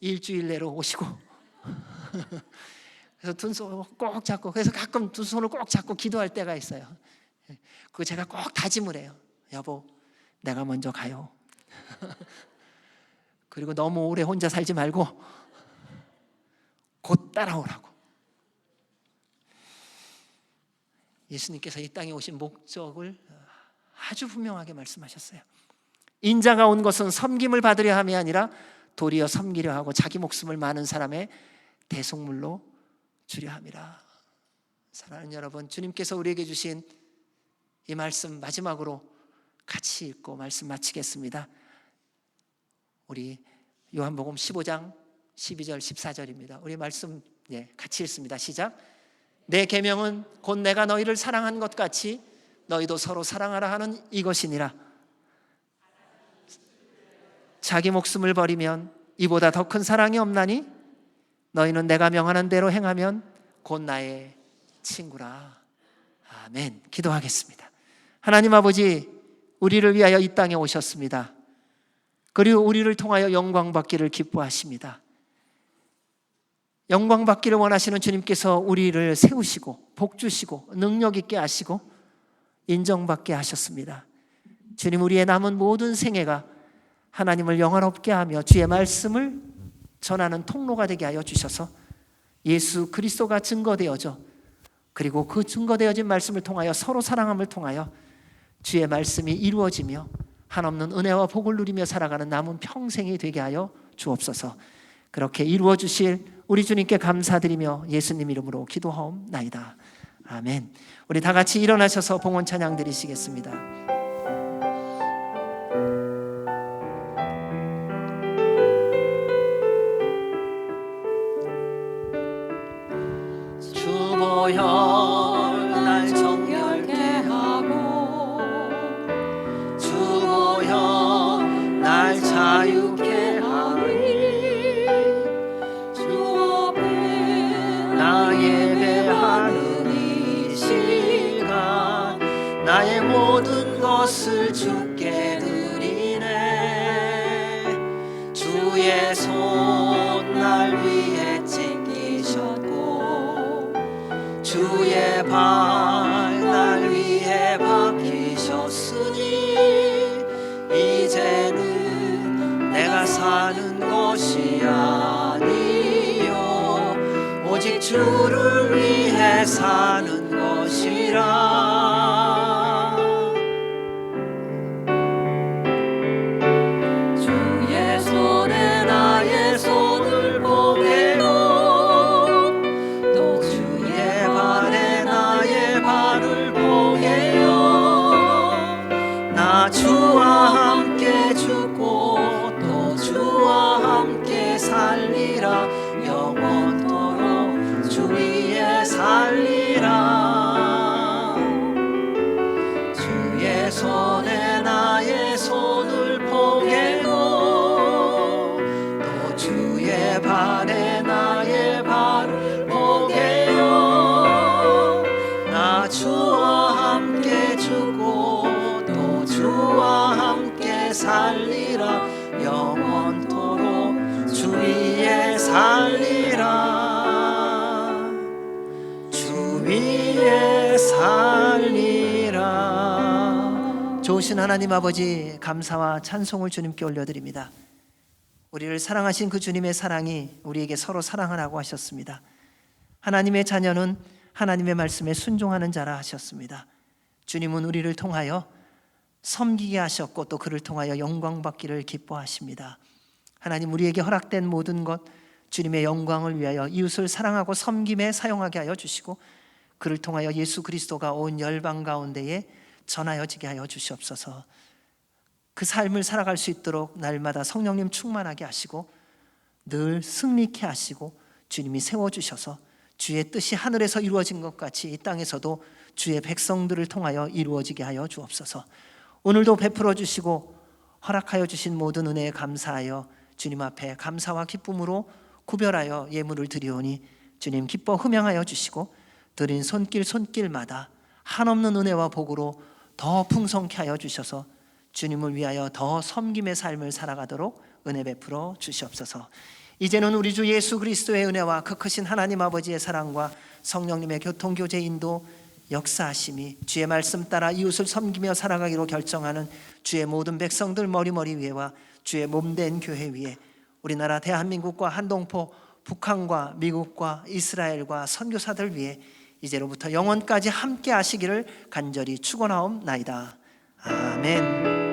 일주일 내로 오시고 그래서 두 손을 꼭 잡고, 그래서 가끔 두 손을 꼭 잡고 기도할 때가 있어요. 그거 제가 꼭 다짐을 해요. 여보, 내가 먼저 가요. 그리고 너무 오래 혼자 살지 말고 곧 따라오라고. 예수님께서 이 땅에 오신 목적을 아주 분명하게 말씀하셨어요. 인자가 온 것은 섬김을 받으려 함이 아니라 도리어 섬기려 하고 자기 목숨을 많은 사람의 대속물로 주려 함이라. 사랑하는 여러분, 주님께서 우리에게 주신 이 말씀 마지막으로 같이 읽고 말씀 마치겠습니다. 우리 요한복음 15장 12절 14절입니다. 우리 말씀 같이 읽습니다. 시작. 내 계명은 곧 내가 너희를 사랑한 것 같이 너희도 서로 사랑하라 하는 이것이니라. 자기 목숨을 버리면 이보다 더 큰 사랑이 없나니 너희는 내가 명하는 대로 행하면 곧 나의 친구라. 아멘. 기도하겠습니다. 하나님 아버지, 우리를 위하여 이 땅에 오셨습니다. 그리고 우리를 통하여 영광 받기를 기뻐하십니다. 영광 받기를 원하시는 주님께서 우리를 세우시고 복 주시고 능력 있게 하시고 인정받게 하셨습니다. 주님, 우리의 남은 모든 생애가 하나님을 영화롭게 하며 주의 말씀을 전하는 통로가 되게 하여 주셔서 예수 그리스도가 증거되어져, 그리고 그 증거되어진 말씀을 통하여 서로 사랑함을 통하여 주의 말씀이 이루어지며 한없는 은혜와 복을 누리며 살아가는 남은 평생이 되게 하여 주옵소서. 그렇게 이루어 주실 우리 주님께 감사드리며 예수님 이름으로 기도하옵나이다. 아멘. 우리 다 같이 일어나셔서 봉헌 찬양 드리시겠습니다. 주보혈 날 정결케 하고 주보혈 날 자유케 하리. 주 앞에 나 예배하는 이 시간 나의 모든 것을 주께 드리네. 주의 손 날 발 날 위해 박히셨으니 이제는 내가 사는 것이 아니요 오직 주를 위해 사는 것이라. 주의 손에 나의 손을 보게요 또 주의 발에 나의 발을 보게요 나 주와 함께 죽고 또 주와 함께 살리라 영원토록 주 위에 살리라. 주의 손에 나의 손을 보게고 또 주의 발에 나의 발을 보게요 나 주와 함께 죽고 또 주와 함께 살리라 영원토록 주 위에 살리라. 주 위에 살리라. 좋으신 하나님 아버지, 감사와 찬송을 주님께 올려드립니다. 우리를 사랑하신 그 주님의 사랑이 우리에게 서로 사랑하라고 하셨습니다. 하나님의 자녀는 하나님의 말씀에 순종하는 자라 하셨습니다. 주님은 우리를 통하여 섬기게 하셨고 또 그를 통하여 영광 받기를 기뻐하십니다. 하나님, 우리에게 허락된 모든 것 주님의 영광을 위하여 이웃을 사랑하고 섬김에 사용하게 하여 주시고 그를 통하여 예수 그리스도가 온 열방 가운데에 전하여지게 하여 주시옵소서. 그 삶을 살아갈 수 있도록 날마다 성령님 충만하게 하시고 늘 승리케 하시고 주님이 세워주셔서 주의 뜻이 하늘에서 이루어진 것 같이 이 땅에서도 주의 백성들을 통하여 이루어지게 하여 주옵소서. 오늘도 베풀어 주시고 허락하여 주신 모든 은혜에 감사하여 주님 앞에 감사와 기쁨으로 구별하여 예물을 드리오니 주님 기뻐 흠양하여 주시고 드린 손길마다 한없는 은혜와 복으로 더 풍성케 하여 주셔서 주님을 위하여 더 섬김의 삶을 살아가도록 은혜 베풀어 주시옵소서. 이제는 우리 주 예수 그리스도의 은혜와 그 크신 하나님 아버지의 사랑과 성령님의 교통교제 인도 역사하심이 주의 말씀 따라 이웃을 섬기며 살아가기로 결정하는 주의 모든 백성들 머리머리 위에와 주의 몸된 교회 위에 우리나라 대한민국과 한동포, 북한과 미국과 이스라엘과 선교사들 위해 이제로부터 영원까지 함께 하시기를 간절히 축원하옵나이다. 아멘.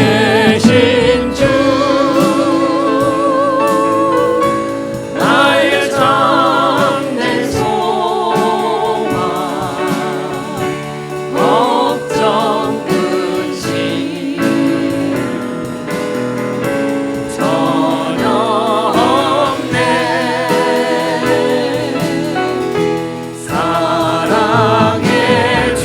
살아계신 주 나의 참된 소망 걱정 근심 전혀 없네 사랑의 주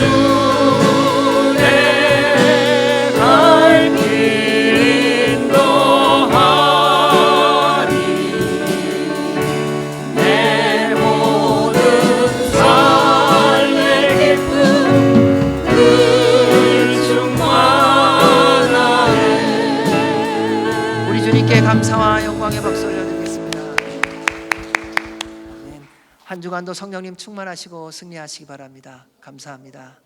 감사와 영광의 박수 올려드리겠습니다. 아멘. 한 주간도 성령님 충만하시고 승리하시기 바랍니다. 감사합니다.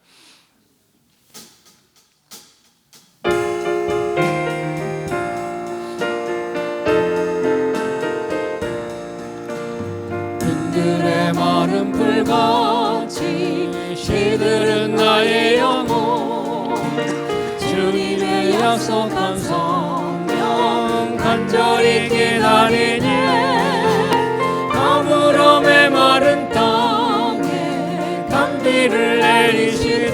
들의 마른 불같이 시들은 나의 영혼 주님의 약속한 성령 간절히 기다리니 가물음의 마른 땅에 단비를 내리시듯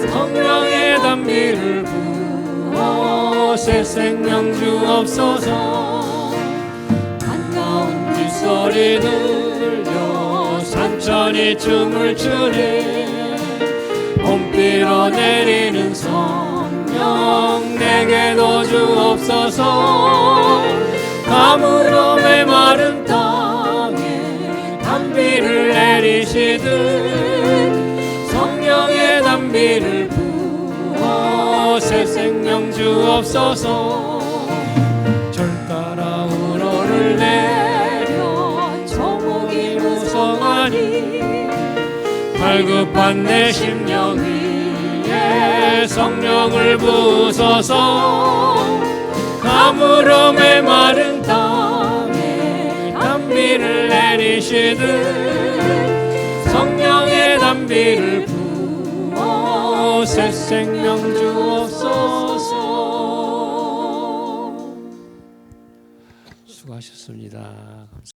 성령의 단비를 부어 새 생명 주옵소서. 한가운 빗소리 들려 산천이 춤을 추네 봄비로 내리는 성령 성령 내게도 주옵소서. 가물어 메마른 땅에 단비를 내리시듯 성령의 단비를 부어 새 생명 주옵소서. 절 따라 우러를 내려 조목이 무성하니 갈급한 내 심령 위에 성령을 부으소서. 가물어 메마른 땅에 단비를 내리시듯 성령의 단비를 부어 새 생명 주옵소서. 수고하셨습니다. 감사합니다.